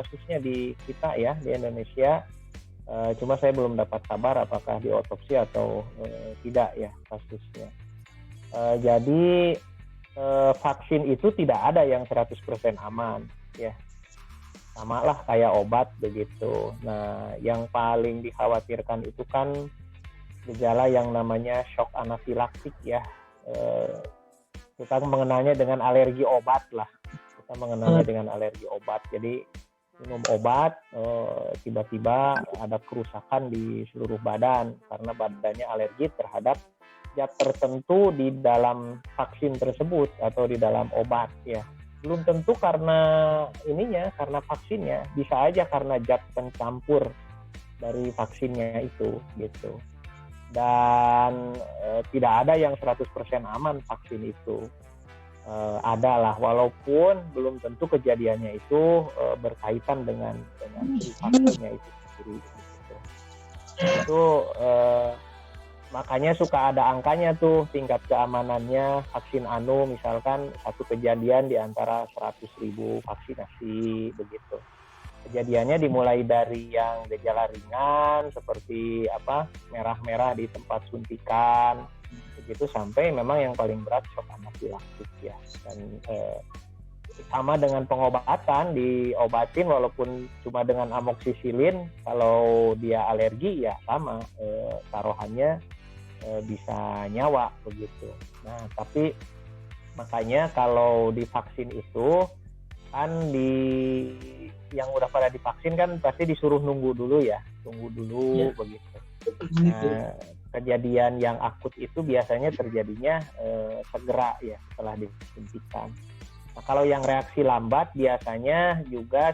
kasusnya di kita ya, di Indonesia. Cuma saya belum dapat kabar apakah diotopsi atau tidak ya kasusnya. Jadi vaksin itu tidak ada yang 100% aman ya. Sama lah kayak obat begitu. Nah, yang paling dikhawatirkan itu kan gejala yang namanya shock anafilaktik ya. Kita mengenalnya dengan alergi obat lah. Kita mengenalnya dengan alergi obat. Jadi minum obat, tiba-tiba ada kerusakan di seluruh badan karena badannya alergi terhadap zat tertentu di dalam vaksin tersebut atau di dalam obat ya. Belum tentu karena karena vaksinnya, bisa aja karena zat pencampur dari vaksinnya itu gitu. Dan tidak ada yang 100% aman vaksin itu. Adalah walaupun belum tentu kejadiannya itu berkaitan dengan vaksinnya itu sendiri gitu. Itu makanya suka ada angkanya tuh tingkat keamanannya vaksin misalkan satu kejadian di antara 100.000 vaksinasi begitu. Kejadiannya dimulai dari yang gejala ringan seperti merah-merah di tempat suntikan begitu sampai memang yang paling berat shock anafilaktik ya. Dan sama dengan pengobatan, diobatin walaupun cuma dengan amoksisilin, kalau dia alergi ya sama taruhannya bisa nyawa begitu. Nah, tapi makanya kalau divaksin itu kan yang udah pada divaksin kan pasti disuruh tunggu dulu begitu. Nah, kejadian yang akut itu biasanya terjadinya segera ya setelah disuntikan. Nah, kalau yang reaksi lambat biasanya juga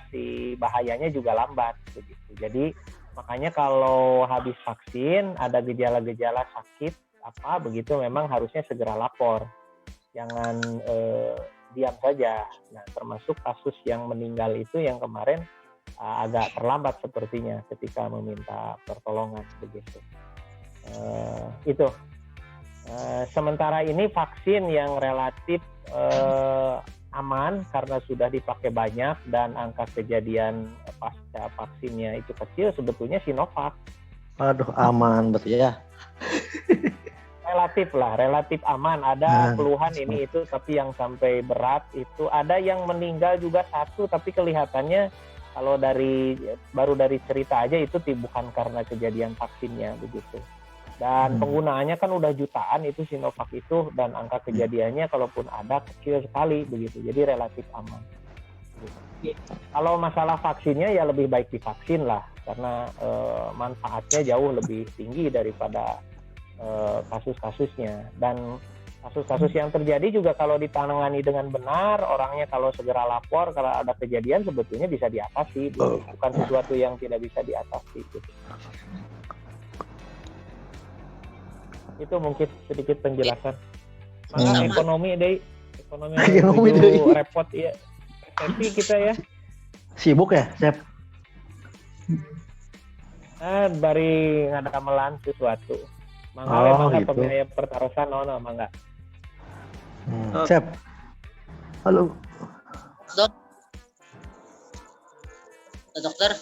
bahayanya juga lambat begitu. Jadi makanya kalau habis vaksin ada gejala-gejala sakit begitu memang harusnya segera lapor. Jangan diam saja. Nah, termasuk kasus yang meninggal itu yang kemarin agak terlambat sepertinya ketika meminta pertolongan begitu. Itu. Sementara ini vaksin yang relatif aman karena sudah dipakai banyak dan angka kejadian pasca vaksinnya itu kecil sebetulnya Sinovac. Aduh, aman betul ya. Relatif aman. Ada keluhan ini itu tapi yang sampai berat itu ada yang meninggal juga satu tapi kelihatannya kalau baru dari cerita aja itu bukan karena kejadian vaksinnya begitu. Dan penggunaannya kan udah jutaan itu Sinovac itu dan angka kejadiannya kalaupun ada kecil sekali begitu. Jadi relatif aman. Gitu. Kalau masalah vaksinnya ya lebih baik divaksin lah karena manfaatnya jauh lebih tinggi daripada kasus-kasusnya. Dan kasus-kasus yang terjadi juga kalau ditangani dengan benar, orangnya kalau segera lapor kalau ada kejadian sebetulnya bisa diatasi, bukan sesuatu yang tidak bisa diatasi. Gitu. Itu mungkin sedikit penjelasan. Maka ekonomi deh repot ya. Tapi kita ya. Sibuk ya, Chef? Bari ngadamelan sesuatu. Mangga gitu. Pembiaya pertarosan mangga. Chef. Halo. Dokter.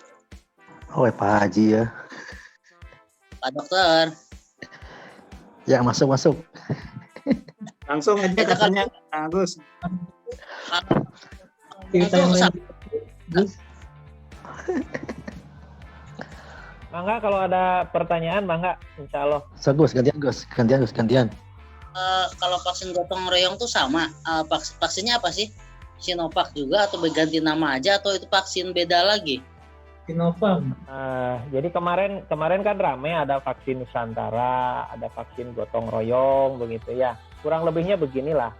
Oh, Pak Haji ya. Pak Dokter. Ya, masuk. Langsung aja katanya, Agus. Kita yang Mangga kalau ada pertanyaan, mangga, insya Allah. Gus, gantian. Kalau vaksin gotong royong tuh sama, vaksinnya apa sih? Sinovac juga atau berganti nama aja atau itu vaksin beda lagi? Sinovac. Jadi kemarin kan ramai ada vaksin Nusantara, ada vaksin gotong royong begitu ya. Kurang lebihnya beginilah.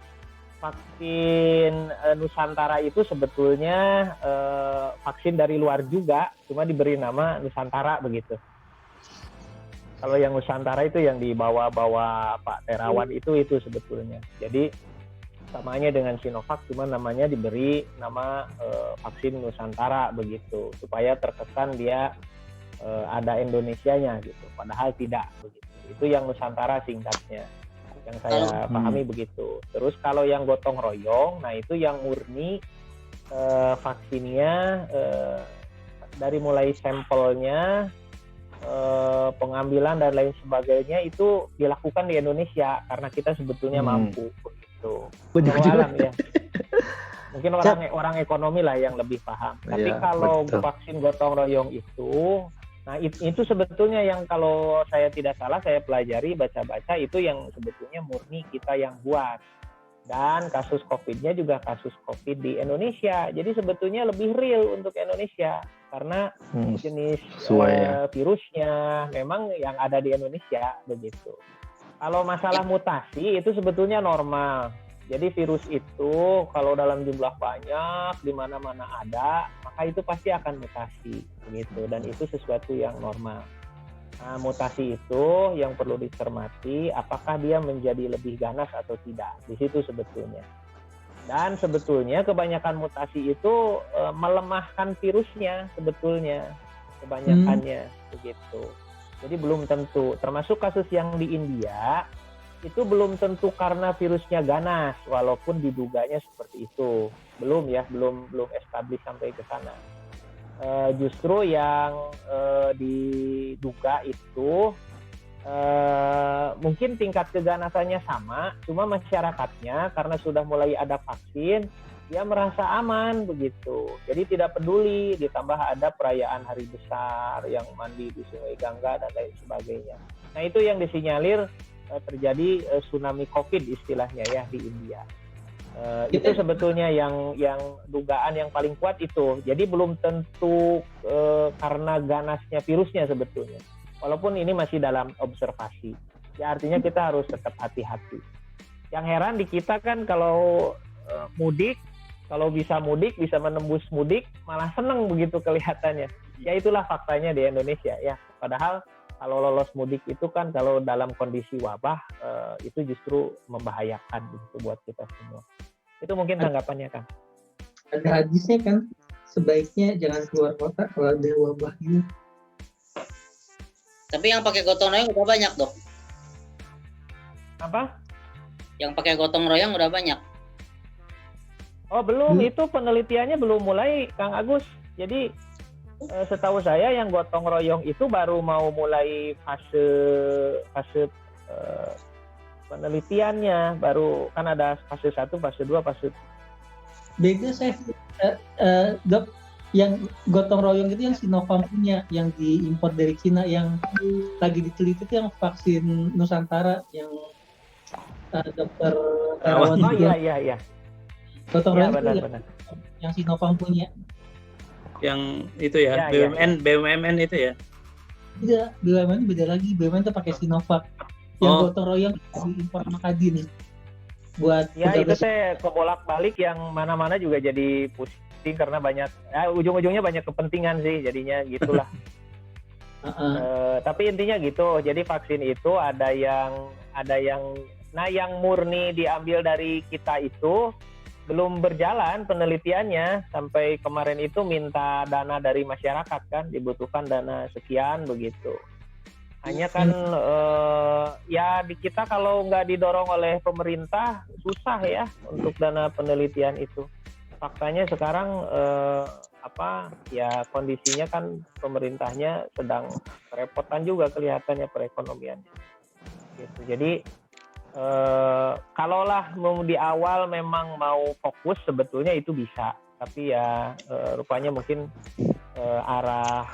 Vaksin Nusantara itu sebetulnya vaksin dari luar juga, cuma diberi nama Nusantara begitu. Kalau yang Nusantara itu yang dibawa-bawa Pak Terawan itu sebetulnya. Jadi samanya dengan Sinovac, cuma namanya diberi nama vaksin Nusantara begitu, supaya terkesan dia ada Indonesianya gitu, padahal tidak begitu. Itu yang Nusantara singkatnya, yang saya pahami begitu. Terus kalau yang gotong royong, nah itu yang murni vaksinnya dari mulai sampelnya, pengambilan dan lain sebagainya itu dilakukan di Indonesia karena kita sebetulnya mampu begitu. Kalau alam ya. Mungkin orang ekonomi lah yang lebih paham. Tapi Iya, kalau betul. vaksin gotong royong itu, nah itu sebetulnya yang kalau saya tidak salah saya pelajari baca-baca itu yang sebetulnya murni kita yang buat. Dan kasus COVID-nya juga kasus COVID di Indonesia. Jadi sebetulnya lebih real untuk Indonesia karena jenis sesuai ya. virusnya memang yang ada di Indonesia begitu. Kalau masalah mutasi itu sebetulnya normal. Jadi virus itu kalau dalam jumlah banyak di mana-mana ada, maka itu pasti akan mutasi begitu dan itu sesuatu yang normal. Nah, mutasi itu yang perlu dicermati apakah dia menjadi lebih ganas atau tidak. Di situ sebetulnya. Dan sebetulnya kebanyakan mutasi itu melemahkan virusnya sebetulnya kebanyakannya begitu. Jadi belum tentu. Termasuk kasus yang di India itu belum tentu karena virusnya ganas walaupun diduganya seperti itu. Belum establish sampai ke sana. Justru yang diduga itu mungkin tingkat keganasannya sama, cuma masyarakatnya karena sudah mulai ada vaksin, dia merasa aman begitu. Jadi tidak peduli, ditambah ada perayaan hari besar yang mandi di Sungai Gangga dan lain sebagainya. Nah itu yang disinyalir terjadi tsunami COVID istilahnya ya di India. Itu sebetulnya yang dugaan yang paling kuat itu. Jadi belum tentu karena ganasnya virusnya sebetulnya. Walaupun ini masih dalam observasi. Ya artinya kita harus tetap hati-hati. Yang heran di kita kan kalau mudik, kalau bisa mudik, bisa menembus mudik, malah seneng begitu kelihatannya. Ya itulah faktanya di Indonesia ya. Padahal kalau lolos mudik itu kan kalau dalam kondisi wabah itu justru membahayakan gitu buat kita semua. Itu mungkin tanggapannya kan. Ada hadisnya kan, sebaiknya jangan keluar kota kalau ada wabah ini. Tapi yang pakai gotong royong udah banyak, Dok. Apa? Yang pakai gotong royong udah banyak. Oh belum, itu penelitiannya belum mulai, Kang Agus. Jadi setahu saya yang gotong royong itu baru mau mulai fase penelitiannya, baru kan ada fase 1, fase 2, fase. Beda saya, Dok, yang gotong royong itu yang Sinovac punya, yang diimpor dari Cina, yang lagi diteliti itu yang vaksin Nusantara, yang dokter Terawan. Oh iya. Gotong royong itu benar. yang Sinovac punya. Yang itu ya, BUMN itu ya? Tidak, BUMN beda lagi. BUMN itu pakai Sinovac. Yang gotong royong diimpor sama Kadin buat ya itu saya kebolak-balik yang mana-mana juga jadi pusing karena banyak ujung-ujungnya banyak kepentingan sih jadinya gitulah. Tapi intinya gitu, jadi vaksin itu ada yang yang murni diambil dari kita itu belum berjalan penelitiannya. Sampai kemarin itu minta dana dari masyarakat kan, dibutuhkan dana sekian begitu. Hanya kan ya di kita kalau nggak didorong oleh pemerintah susah ya untuk dana penelitian itu. Faktanya sekarang ya kondisinya kan pemerintahnya sedang kerepotan juga kelihatannya perekonomiannya. Gitu. Jadi kalaulah di awal memang mau fokus sebetulnya itu bisa, tapi ya rupanya mungkin arah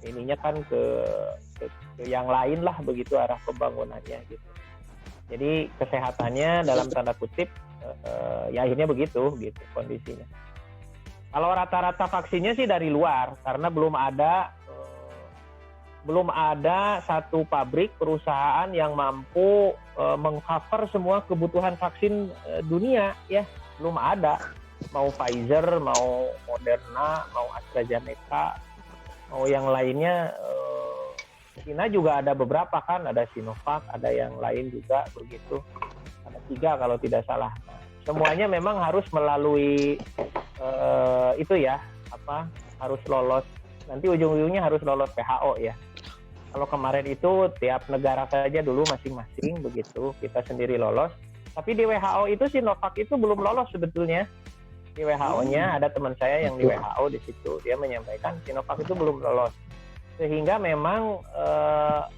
ininya kan ke yang lain lah begitu arah pembangunannya gitu. Jadi kesehatannya dalam tanda kutip ya akhirnya begitu gitu kondisinya. Kalau rata-rata vaksinnya sih dari luar karena belum ada satu pabrik perusahaan yang mampu mengcover semua kebutuhan vaksin dunia ya, belum ada. Mau Pfizer, mau Moderna, mau AstraZeneca, mau yang lainnya. China juga ada beberapa kan, ada Sinovac, ada yang lain juga begitu. Ada 3 kalau tidak salah. Nah, semuanya memang harus melalui itu ya, harus lolos. Nanti ujung-ujungnya harus lolos WHO ya. Kalau kemarin itu tiap negara saja dulu masing-masing begitu, kita sendiri lolos. Tapi di WHO itu Sinovac itu belum lolos sebetulnya. Di WHO-nya ada teman saya yang di WHO di situ, dia menyampaikan Sinovac itu belum lolos. Sehingga memang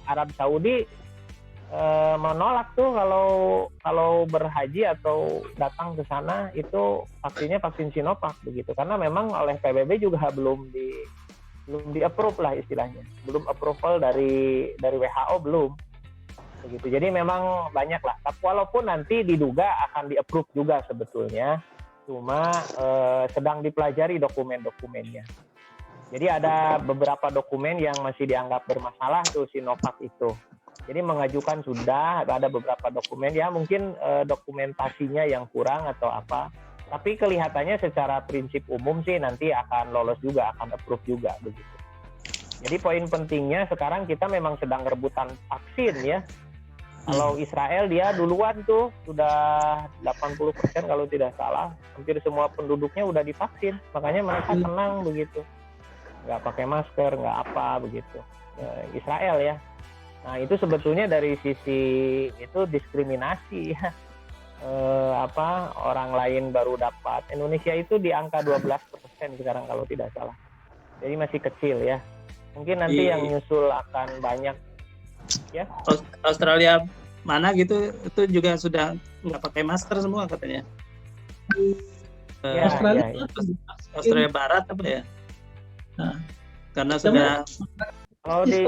Arab Saudi menolak tuh kalau berhaji atau datang ke sana itu vaksinnya vaksin Sinovac begitu, karena memang oleh PBB juga belum di approve lah istilahnya, belum approval dari WHO belum begitu. Jadi memang banyak lah, tapi walaupun nanti diduga akan di approve juga sebetulnya, cuma sedang dipelajari dokumen-dokumennya. Jadi ada beberapa dokumen yang masih dianggap bermasalah tuh Sinovac itu. Jadi mengajukan sudah, ada beberapa dokumen ya mungkin dokumentasinya yang kurang atau apa. Tapi kelihatannya secara prinsip umum sih nanti akan lolos juga, akan approve juga begitu. Jadi poin pentingnya sekarang kita memang sedang rebutan vaksin ya. Kalau Israel dia duluan tuh sudah 80% kalau tidak salah, hampir semua penduduknya udah divaksin. Makanya mereka tenang begitu. Nggak pakai masker, nggak apa begitu. Israel ya. Nah itu sebetulnya dari sisi itu diskriminasi ya. Orang lain baru dapat. Indonesia itu di angka 12% sekarang kalau tidak salah. Jadi masih kecil ya. Mungkin nanti yang nyusul akan banyak ya. Australia mana gitu itu juga sudah nggak pakai masker semua katanya. Australia Barat apa ya? Nah, karena sudah kalau di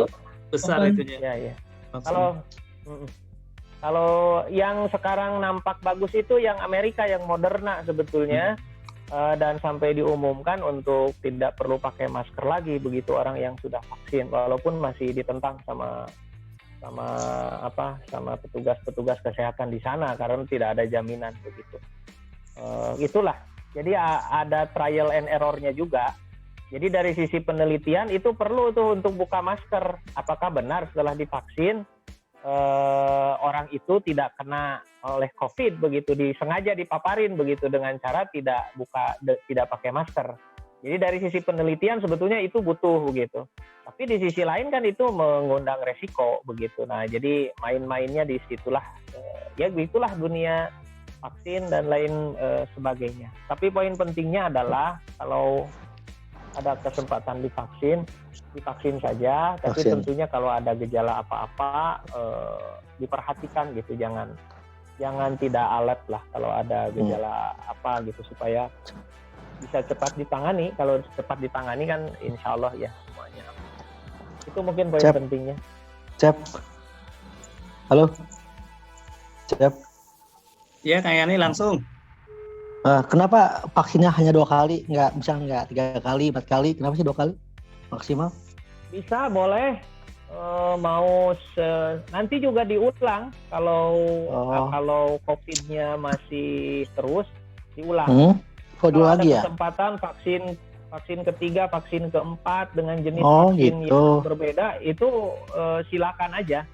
besar itunya. Ya. Kalau yang sekarang nampak bagus itu yang Amerika, yang Moderna sebetulnya, dan sampai diumumkan untuk tidak perlu pakai masker lagi begitu orang yang sudah vaksin, walaupun masih ditentang sama petugas-petugas kesehatan di sana karena tidak ada jaminan begitu. Itulah. Jadi ada trial and error-nya juga. Jadi dari sisi penelitian itu perlu tuh untuk buka masker. Apakah benar setelah divaksin orang itu tidak kena oleh COVID begitu, disengaja dipaparin begitu dengan cara tidak pakai masker. Jadi dari sisi penelitian sebetulnya itu butuh begitu. Tapi di sisi lain kan itu mengundang resiko begitu. Nah jadi main-mainnya di situlah ya begitulah dunia vaksin dan lain sebagainya. Tapi poin pentingnya adalah kalau ada kesempatan divaksin saja. Tapi tentunya kalau ada gejala apa-apa diperhatikan gitu, jangan tidak alert lah kalau ada gejala apa gitu, supaya bisa cepat ditangani. Kalau cepat ditangani kan insya Allah ya semuanya. Itu mungkin poin pentingnya. Cep. Halo. Cep. Ya kayaknya langsung. Kenapa vaksinnya hanya 2 kali? Nggak 3 kali, 4 kali? Kenapa sih 2 kali maksimal? Bisa, boleh. Nanti juga diulang kalau COVID-nya masih terus diulang. Kalau ada kesempatan vaksin ketiga, vaksin keempat dengan jenis vaksin yang berbeda itu silakan aja.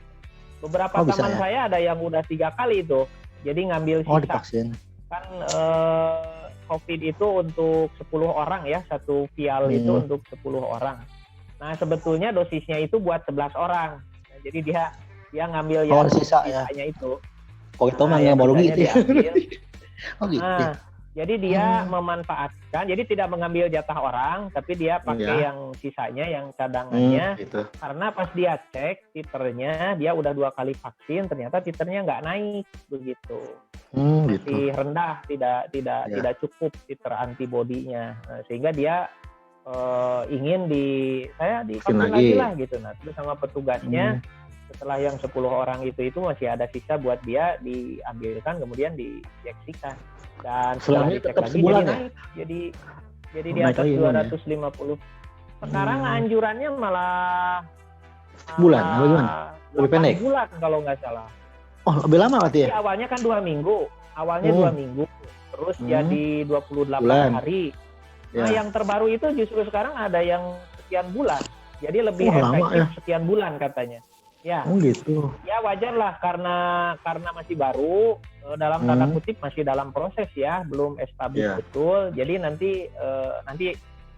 Beberapa teman saya ada yang udah 3 kali itu, jadi ngambil sisa. Divaksin. Kan COVID itu untuk 10 orang ya, satu vial itu untuk 10 orang. Nah sebetulnya dosisnya itu buat 11 orang. Nah, jadi dia ngambil yang sisanya itu. Oh itu mah nggak baru gitu. Jadi dia memanfaatkan, jadi tidak mengambil jatah orang, tapi dia pakai yang sisanya, yang cadangannya. Gitu. Karena pas dia cek titernya, dia udah 2 kali vaksin, ternyata titernya nggak naik begitu. Masih rendah, tidak cukup titer antibodinya. Nah, sehingga dia ingin divaksin lagi lah gitu. Nah, terus sama petugasnya setelah yang 10 orang itu masih ada sisa buat dia diambilkan, kemudian diinjeksikan. Dan setelah dicek lagi jadi naik, jadi di atas 250. Sekarang anjurannya malah bulan, bagaimana? Lebih pendek? Bulan kalau nggak salah. Oh lebih lama berarti ya? Jadi awalnya kan 2 minggu, awalnya 2 minggu, terus jadi 28 hari. Nah yang terbaru itu justru sekarang ada yang sekian bulan, jadi lebih efektif sekian bulan katanya. Ya. Gitu. Ya wajar lah karena masih baru, dalam tanda kutip masih dalam proses ya, belum establis betul. Jadi nanti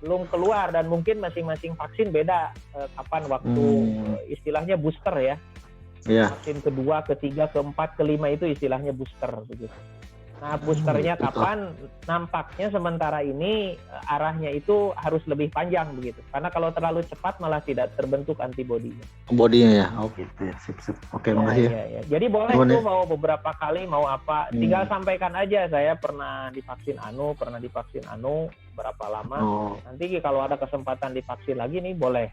belum keluar, dan mungkin masing-masing vaksin beda kapan waktu istilahnya booster ya. Vaksin kedua, ketiga, keempat, kelima itu istilahnya booster begitu. Nah, boosternya kapan? Nampaknya sementara ini arahnya itu harus lebih panjang begitu. Karena kalau terlalu cepat malah tidak terbentuk antibodinya. Bodinya ya. Oh gitu ya. Sip. Oke, makasih ya. Ya. Jadi boleh Cuman tuh ya. mau beberapa kali mau apa, tinggal sampaikan aja saya pernah divaksin anu berapa lama. Oh. Nanti kalau ada kesempatan divaksin lagi nih boleh.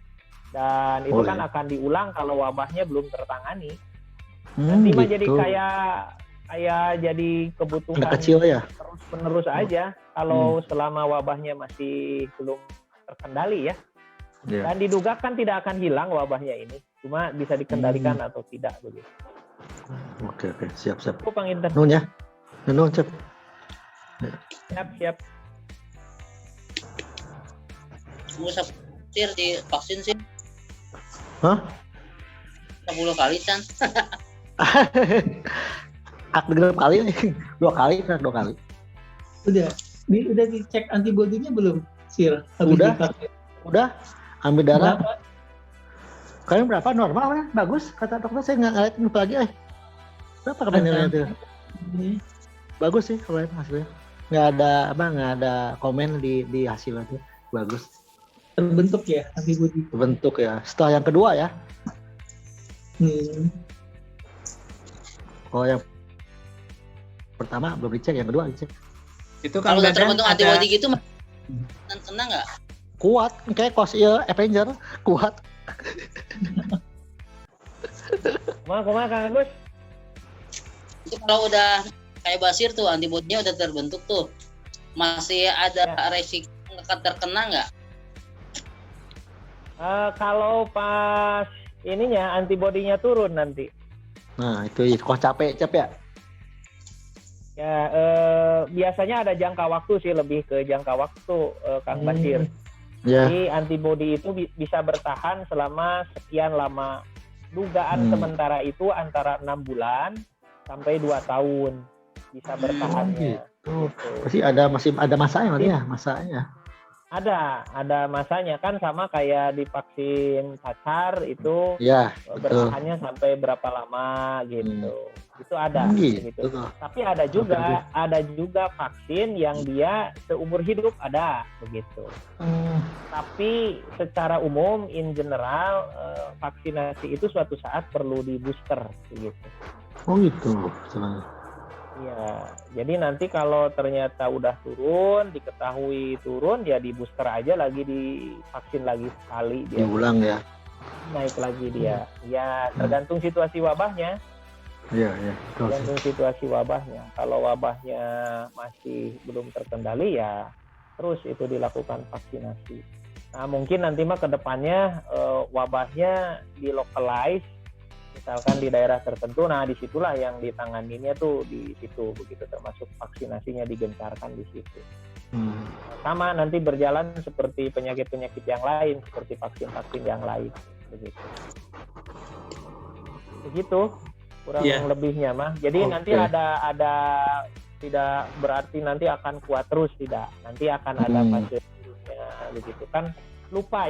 Dan itu Boleh. kan akan diulang kalau wabahnya belum tertangani. Nanti mah jadi kayak jadi kebutuhan Anak kecil ya. terus menerus aja kalau selama wabahnya masih belum terkendali ya. Iya. Dan diduga kan tidak akan hilang wabahnya ini, cuma bisa dikendalikan atau tidak begitu. Oke, siap. Aku penginter. Nun ya. Nun cep. Siap. Nggak usah khawatir di vaksin sih. Hah? 10 kali kan. Aku dengar kali nih. 2 kali. Udah dicek antibodinya belum, Sir? Habis Udah. divaksin? Udah ambil darah. Berapa? Kalian berapa normal kan? Bagus kata dokter, saya nggak ngeliatin lupa lagi. Berapa katanya itu? Bagus sih kalau hasilnya. Nggak ada komen di hasil itu. Bagus. Terbentuk ya antibodi. Bentuk ya. Setelah yang kedua ya. Kalau yang pertama belum dicek, yang kedua dicek. Itu Kalau Kang udah Dadan terbentuk ada antibodi gitu kena nggak? Kuat, kayak kos Avenger kuat. Kumaha Kang Agus? Itu kalau udah kayak Basir tuh antibodinya udah terbentuk tuh, masih ada resiko terkena nggak? Kalau pas ininya antibodinya turun nanti. Nah itu kok capek ya. Ya biasanya ada jangka waktu sih, lebih ke jangka waktu Kang Basir. Ya. Jadi antibodi itu bisa bertahan selama sekian lama. Dugaan sementara itu antara 6 bulan sampai 2 tahun bisa bertahannya. Gitu. Pasti masih ada masanya nanti ya, masanya. Ada masanya kan, sama kayak di vaksin cacar itu Ya, bertahannya sampai berapa lama gitu. Itu ada gitu. Tapi ada juga vaksin yang dia seumur hidup ada begitu. Tapi secara umum in general vaksinasi itu suatu saat perlu di booster begitu. Oh gitu. Ya, jadi nanti kalau ternyata udah turun, diketahui turun, ya di booster aja lagi, divaksin lagi sekali dia. Diulang ya. Naik lagi dia. Ya, tergantung situasi wabahnya. Iya. Tergantung situasi wabahnya. Kalau wabahnya masih belum terkendali ya terus itu dilakukan vaksinasi. Nah, mungkin nanti mah ke depannya wabahnya dilokalize, misalkan di daerah tertentu, nah disitulah yang ditanganinya tuh di situ begitu, termasuk vaksinasinya digencarkan di situ. Sama nanti berjalan seperti penyakit-penyakit yang lain, seperti vaksin-vaksin yang lain begitu kurang lebihnya mah. Jadi nanti ada tidak berarti nanti akan kuat terus, tidak, nanti akan ada fase-nya begitu kan.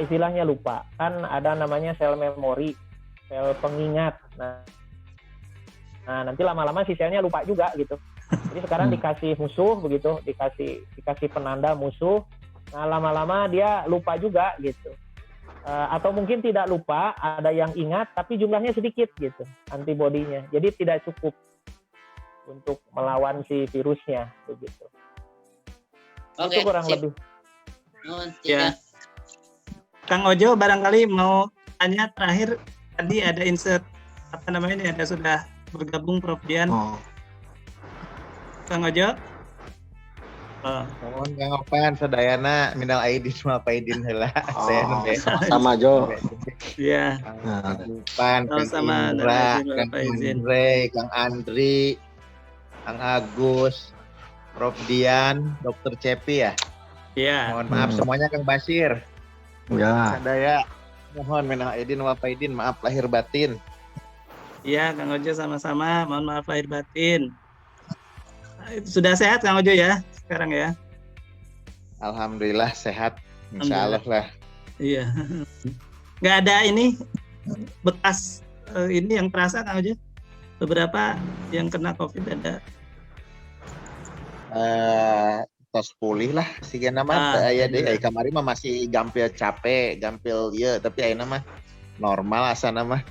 Istilahnya lupa kan, ada namanya sel memori, sel pengingat. Nah nanti lama-lama si selnya lupa juga gitu. Jadi sekarang dikasih musuh begitu, dikasih penanda musuh. Nah lama-lama dia lupa juga gitu. Atau mungkin tidak lupa, ada yang ingat tapi jumlahnya sedikit gitu antibodinya. Jadi tidak cukup untuk melawan si virusnya begitu. Itu kurang lebih. Ya. Kang Ojo barangkali mau tanya terakhir, tadi ada insert ada sudah bergabung Prof Dian. Kang Ojo. Mohon Kang Opan sadayana minal aidin wal faidin heula. Sama Jo. Iya. Opan, Kang Indra, Kang Andre, Kang Andri, Kang Agus, Prof Dian, Dr. Cepi ya. Iya. Mohon maaf semuanya, Kang Basir. Ya. Sadaya mohon minal aidin wal faidin, maaf lahir batin. Iya, Kang Ojo sama-sama, mohon maaf lahir batin. Sudah sehat Kang Ojo ya sekarang ya? Alhamdulillah sehat, insya Allah lah. Iya. Nggak ada ini bekas ini yang terasa Kang Ojo? Beberapa yang kena COVID ada? tos pulih lah sigana mah aya deh bener. kamari mah masih gampil capek, gampil ieu tapi ayeuna mah normal asana mah.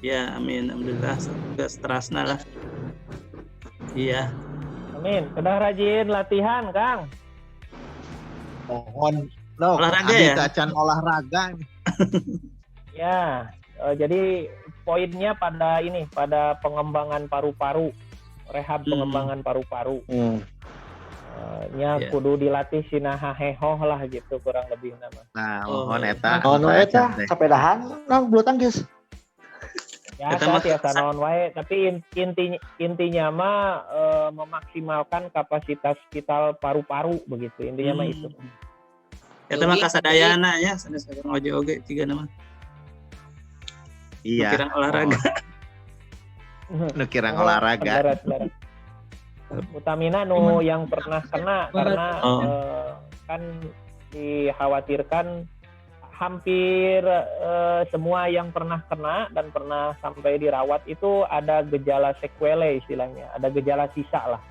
Ya, amin. Alhamdulillah. Semoga seterusnya lah. Iya. Amin. Sudah rajin latihan, Kang. Mohon no, Olahraga abdi ya? tacan olahraga. Ya, jadi poinnya pada pengembangan paru-paru, rehab pengembangan paru-paru. Nya Iya. kudu dilatih sinaha hehoh lah gitu kurang lebih nama. Nah, Oh, mohon iya. eta. Oh, no eta teh. sapedahan nang bulu tangkis. Biasa Eta mah- tiasa naon wae, tapi intinya mah memaksimalkan kapasitas vital paru-paru begitu. Intinya mah itu. Eta mah kasadayana ya, sanes Kang Ojo oge tiga nama. Iya. Kirang olahraga. Nu kirang olahraga. Saudara-saudara. Utamina nu yang pernah kena karena kan dikhawatirkan hampir semua yang pernah kena dan pernah sampai dirawat itu ada gejala sequelae istilahnya, ada gejala sisa lah.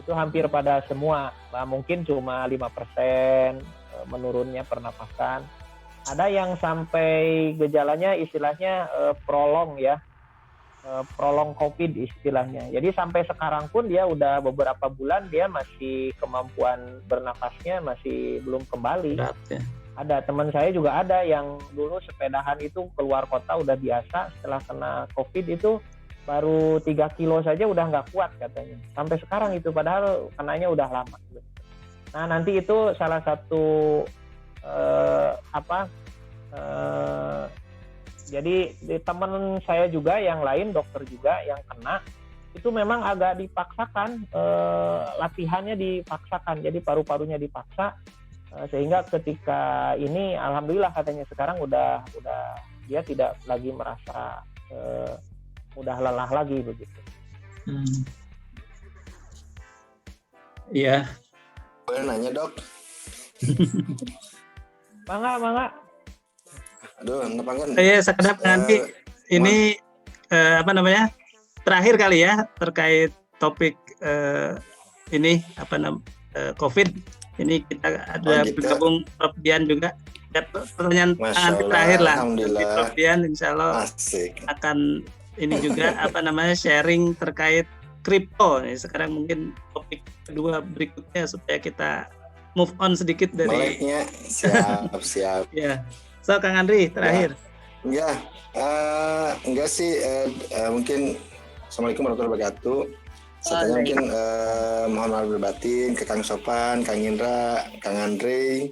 Itu hampir pada semua, mungkin cuma 5% menurunnya pernapasan. Ada yang sampai gejalanya istilahnya prolong ya, prolong COVID istilahnya. Jadi sampai sekarang pun dia udah beberapa bulan dia masih kemampuan bernafasnya masih belum kembali. Berat ya. Ada teman saya juga ada yang dulu sepedahan itu keluar kota udah biasa, setelah kena COVID itu baru 3 kilo saja udah nggak kuat katanya. Sampai sekarang itu padahal kenanya udah lama. Nah nanti itu salah satu jadi teman saya juga yang lain dokter juga yang kena itu memang agak dipaksakan, latihannya dipaksakan, jadi paru-parunya dipaksa sehingga ketika ini alhamdulillah katanya sekarang udah dia tidak lagi merasa udah lelah lagi begitu. Iya. Boleh nanya dok? Mangga. Aduh, ngapain? Saya sekedap nanti ini terakhir kali ya terkait topik ini COVID. Ini kita ada bergabung Prof Dian juga. Ya, pertanyaan nanti terakhir lah. Alhamdulillah. Prof Dian insya Allah Asik. akan ini juga sharing terkait kripto. Sekarang mungkin topik kedua berikutnya supaya kita move on sedikit dari Meleknya siap. Ya. So Kang Andri terakhir. Enggak sih mungkin Assalamualaikum warahmatullahi wabarakatuh. Saya mungkin mohon maaf berbatin ke Kang Sopan, Kang Indra, Kang Andre,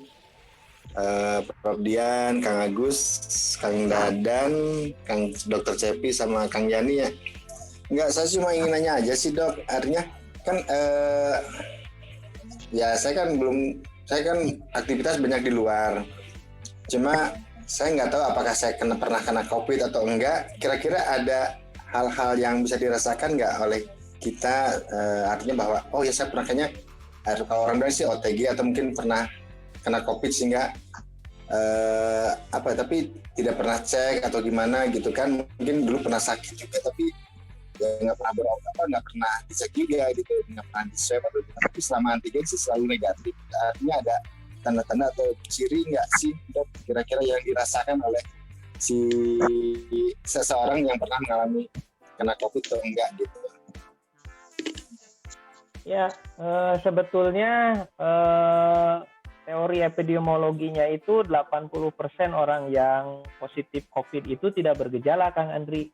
Prof Dian, Kang Agus, Kang Dadan, Kang Dr. Cepi sama Kang Yani ya. Enggak, saya cuma ingin nanya aja sih dok. Artinya kan ya saya kan aktivitas banyak di luar. Cuma saya nggak tahu apakah saya pernah kena COVID atau enggak. Kira-kira ada hal-hal yang bisa dirasakan nggak oleh kita, artinya bahwa oh ya saya pernah kayaknya kalau orang bilang sih OTG atau mungkin pernah kena COVID sehingga tapi tidak pernah cek atau gimana gitu kan. Mungkin dulu pernah sakit juga tapi ya nggak pernah nggak pernah dicek juga gitu, nggak pernah di swab atau gimana. Tapi selama antigen sih selalu negatif. Artinya ada tanda-tanda atau ciri nggak sih dok kira-kira yang dirasakan oleh si seseorang yang pernah mengalami kena COVID atau enggak gitu? Ya, sebetulnya teori epidemiologinya itu 80% orang yang positif COVID itu tidak bergejala, Kang Andri.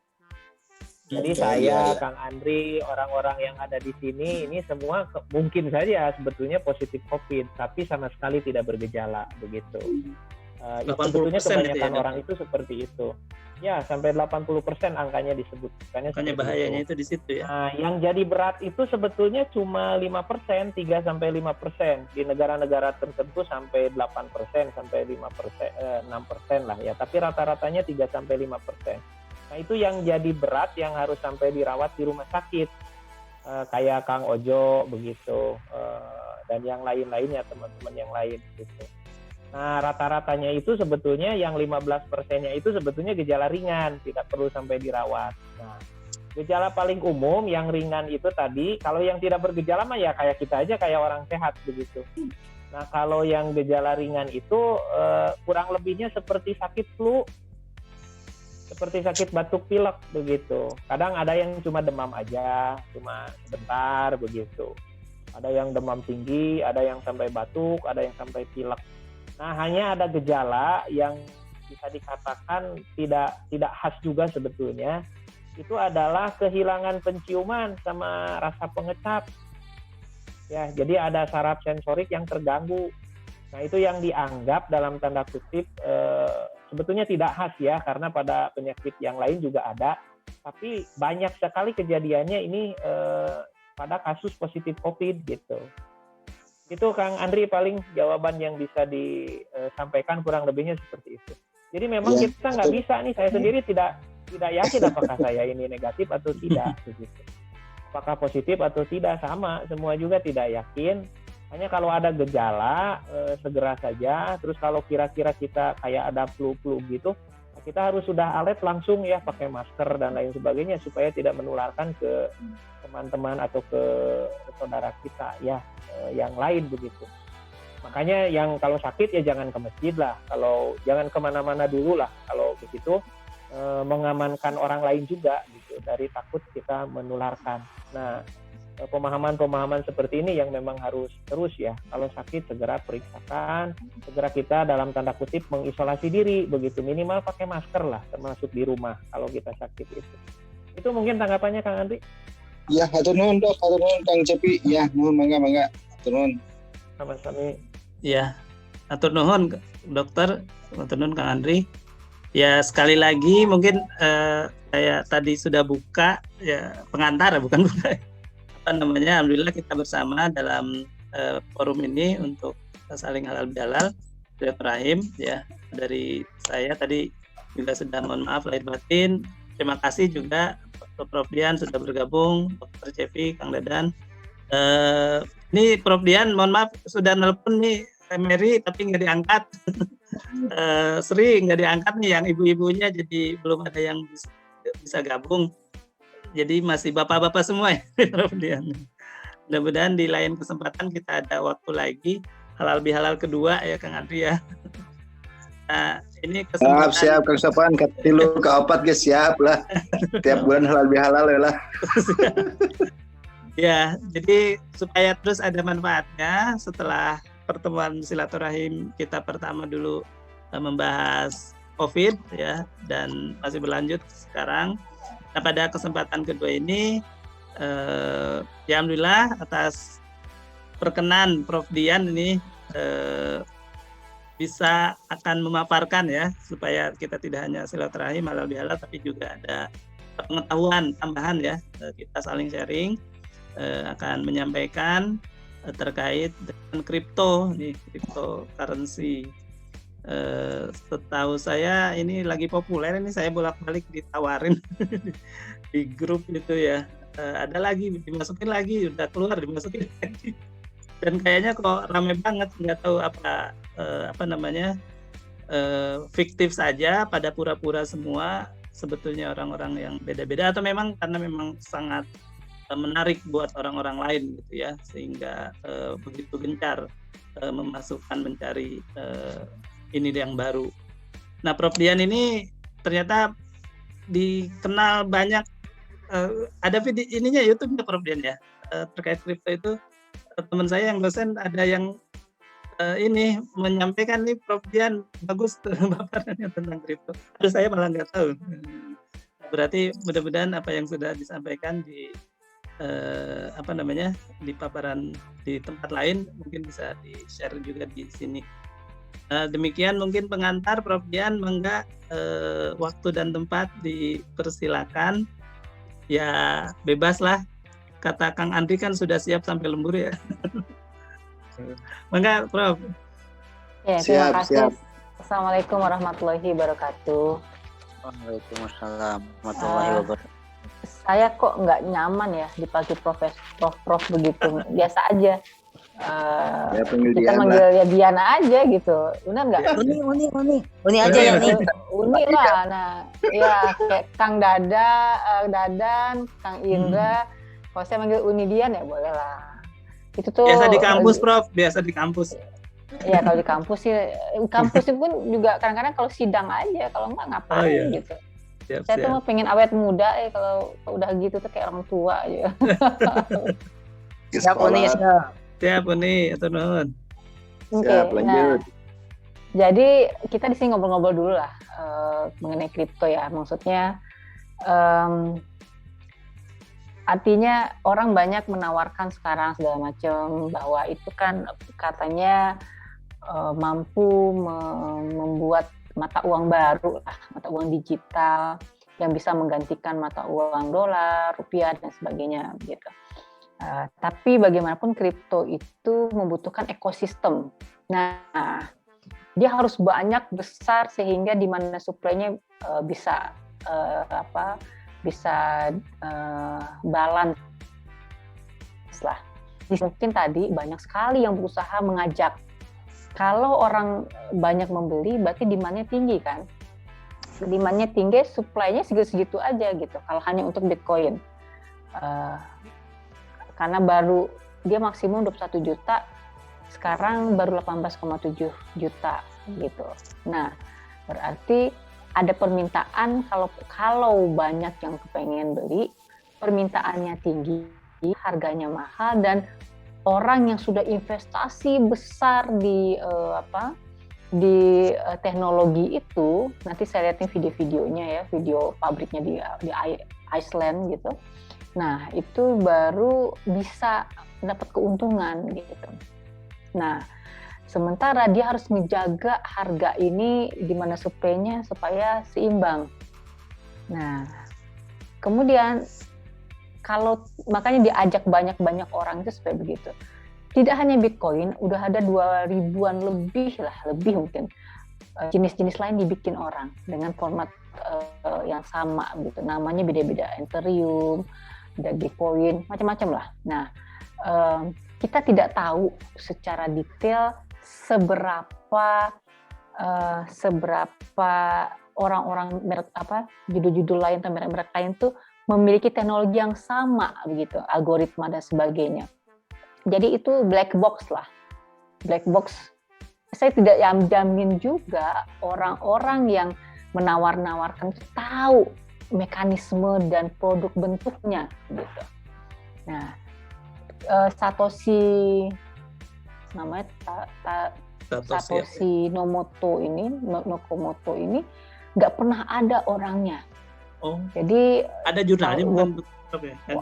Jadi saya, Kang Andri, orang-orang yang ada di sini, ini semua mungkin saja sebetulnya positif COVID, tapi sama sekali tidak bergejala, begitu. Sebetulnya kebanyakan orang itu seperti itu. Ya, sampai 80% angkanya disebut. Makanya bahayanya itu di situ ya. Nah, yang jadi berat itu sebetulnya cuma 5%, 3-5%. Di negara-negara tertentu sampai 8%, sampai 6% lah ya. Tapi rata-ratanya 3-5%. Nah, itu yang jadi berat yang harus sampai dirawat di rumah sakit. Kayak Kang Ojo begitu. Dan yang lain-lainnya, teman-teman yang lain gitu. Nah, rata-ratanya itu sebetulnya yang 15%-nya itu sebetulnya gejala ringan, tidak perlu sampai dirawat. Nah, Gejala paling umum yang ringan itu tadi, kalau yang tidak bergejala mah ya kayak kita aja, kayak orang sehat begitu. Nah, kalau yang gejala ringan itu kurang lebihnya seperti sakit flu, seperti sakit batuk pilek begitu. Kadang ada yang cuma demam aja, cuma sebentar begitu. Ada yang demam tinggi, ada yang sampai batuk, ada yang sampai pilek. Nah, hanya ada gejala yang bisa dikatakan tidak khas juga sebetulnya. Itu adalah kehilangan penciuman sama rasa pengecap. Ya, jadi ada saraf sensorik yang terganggu. Nah, itu yang dianggap dalam tanda kutip sebetulnya tidak khas ya, karena pada penyakit yang lain juga ada. Tapi banyak sekali kejadiannya ini pada kasus positif COVID gitu. Itu Kang Andri paling jawaban yang bisa disampaikan kurang lebihnya seperti itu. Jadi memang kita nggak bisa nih, saya sendiri tidak yakin apakah saya ini negatif atau tidak begitu. Apakah positif atau tidak, sama semua juga tidak yakin. Hanya kalau ada gejala segera saja. Terus kalau kira-kira kita kayak ada flu gitu, kita harus sudah alert langsung ya, pakai masker dan lain sebagainya supaya tidak menularkan ke teman-teman atau ke saudara kita ya yang lain begitu. Makanya yang kalau sakit ya jangan ke masjid lah, kalau jangan kemana-mana dulu lah kalau begitu, mengamankan orang lain juga gitu dari takut kita menularkan. Nah, pemahaman-pemahaman seperti ini yang memang harus terus ya, kalau sakit segera periksakan, segera kita dalam tanda kutip mengisolasi diri begitu, minimal pakai masker lah termasuk di rumah kalau kita sakit itu. Itu mungkin tanggapannya Kang Andri. Ya, hatur nuhun Dok, hatur nuhun Kang Cepi. Ya, nuhun mangga, hatur nuhun. Sama-sama. Ya, atur nuhun Dokter, atur nuhun Kang Andri. Ya, sekali lagi mungkin saya tadi sudah buka ya, pengantar bukan buka. Apa namanya? Alhamdulillah kita bersama dalam forum ini untuk saling halal bihalal silaturahim ya. Dari saya tadi juga sudah mohon maaf lahir batin. Terima kasih juga Prof Dian sudah bergabung, Dr. Cepi, Kang Dadan. Ini Prof Dian mohon maaf sudah nelpon nih Mary tapi nggak diangkat. Sri nggak diangkat nih yang ibu-ibunya, jadi belum ada yang bisa gabung. Jadi masih bapak-bapak semua ya, Prof Dian. Mudah-mudahan di lain kesempatan kita ada waktu lagi halal bihalal kedua ya Kang Andri ya. Nah, ini kesempatan. Siap Kang Sopan, katilu kaopat guys, siap lah. Tiap bulan halal bihalal ya lah. Ya, jadi supaya terus ada manfaatnya setelah pertemuan silaturahim kita pertama dulu membahas COVID ya, dan masih berlanjut sekarang. Nah, pada kesempatan kedua ini ya alhamdulillah atas perkenan Prof Dian ini bisa akan memaparkan ya, supaya kita tidak hanya silaturahim halal bihalal tapi juga ada pengetahuan tambahan ya, kita saling sharing, akan menyampaikan terkait dengan kripto nih, cryptocurrency. Setahu saya ini lagi populer, ini saya bolak-balik ditawarin di grup itu ya, ada lagi dimasukin lagi, udah keluar dimasukin lagi, dan kayaknya kok rame banget, nggak tahu apa namanya, fiktif saja, pada pura-pura semua, sebetulnya orang-orang yang beda-beda atau memang karena memang sangat menarik buat orang-orang lain gitu ya, sehingga begitu gencar mencari ini yang baru. Nah, Prof Dian ini ternyata dikenal banyak, ada video ininya YouTube-nya Prof Dian ya, terkait kripto itu. Teman saya yang dosen ada yang ini menyampaikan nih Prof Dian bagus paparannya tentang kripto. Terus saya malah nggak tahu. Berarti mudah-mudahan apa yang sudah disampaikan di di paparan di tempat lain mungkin bisa di-share juga di sini. Demikian mungkin pengantar Prof Dian, mangga waktu dan tempat dipersilakan. Ya bebas lah. Kata Kang Andri kan sudah siap sampai lembur ya. Mangga Prof. Ya, terima kasih. Assalamualaikum warahmatullahi wabarakatuh. Waalaikumsalam warahmatullahi wabarakatuh. Saya kok nggak nyaman ya dipanggil prof begitu, biasa aja. Ya panggil kita Dian manggil lah. ya Dian aja gitu, benar nggak? Uni aja ya nih. Uni lah. Nah, ya kayak Kang Dadan, Kang Indra. Kalau saya manggil Uni Dian ya boleh lah. Itu tuh Biasa di kampus, Prof. Biasa di kampus. ya kalau di kampus sih, kampus pun juga kadang-kadang kalau sidang aja, kalau nggak ngapain iya. gitu. Siap, Saya tuh siap. mau pengen awet muda kalau udah gitu tuh kayak orang tua aja. Ke Siap Uni, sekolah. siap. Siap, Uni. Atur nuhun. Oke, Siap, lanjut. jadi kita di sini ngobrol-ngobrol dulu lah mengenai kripto ya. Maksudnya artinya orang banyak menawarkan sekarang segala macam bahwa itu kan katanya mampu membuat mata uang baru lah, mata uang digital yang bisa menggantikan mata uang dolar, rupiah dan sebagainya gitu. Tapi bagaimanapun kripto itu membutuhkan ekosistem. Nah, dia harus banyak besar sehingga di mana supply-nya bisa balance lah. Mungkin tadi banyak sekali yang berusaha mengajak. Kalau orang banyak membeli, berarti demand-nya tinggi kan? Demand-nya tinggi, supply-nya segitu-segitu aja gitu. Kalau hanya untuk Bitcoin, karena baru dia maksimum 21 juta, sekarang baru 18,7 juta gitu. Nah, berarti ada permintaan kalau banyak yang kepengen beli, permintaannya tinggi, harganya mahal, dan orang yang sudah investasi besar di teknologi itu, nanti saya lihat nih video-videonya ya, video pabriknya di Iceland gitu. Nah, itu baru bisa dapat keuntungan gitu. Nah, sementara dia harus menjaga harga ini di mana supply-nya supaya seimbang. Nah, kemudian kalau makanya diajak banyak-banyak orang itu supaya begitu. Tidak hanya Bitcoin, udah ada 2.000-an lebih mungkin jenis-jenis lain dibikin orang dengan format yang sama gitu. Namanya beda-beda, Ethereum, Dogecoin, macam-macam lah. Nah, kita tidak tahu secara detail seberapa orang-orang merek judul-judul lain atau merek-merek lain tuh memiliki teknologi yang sama begitu, algoritma dan sebagainya. Jadi itu black box lah. Black box. Saya tidak jamin juga orang-orang yang menawar-nawarkan tahu mekanisme dan produk bentuknya gitu. Nah, Satoshi namanya Satoshi Nakamoto ini nggak pernah ada orangnya. Oh. Jadi ada jurnalnya bukan?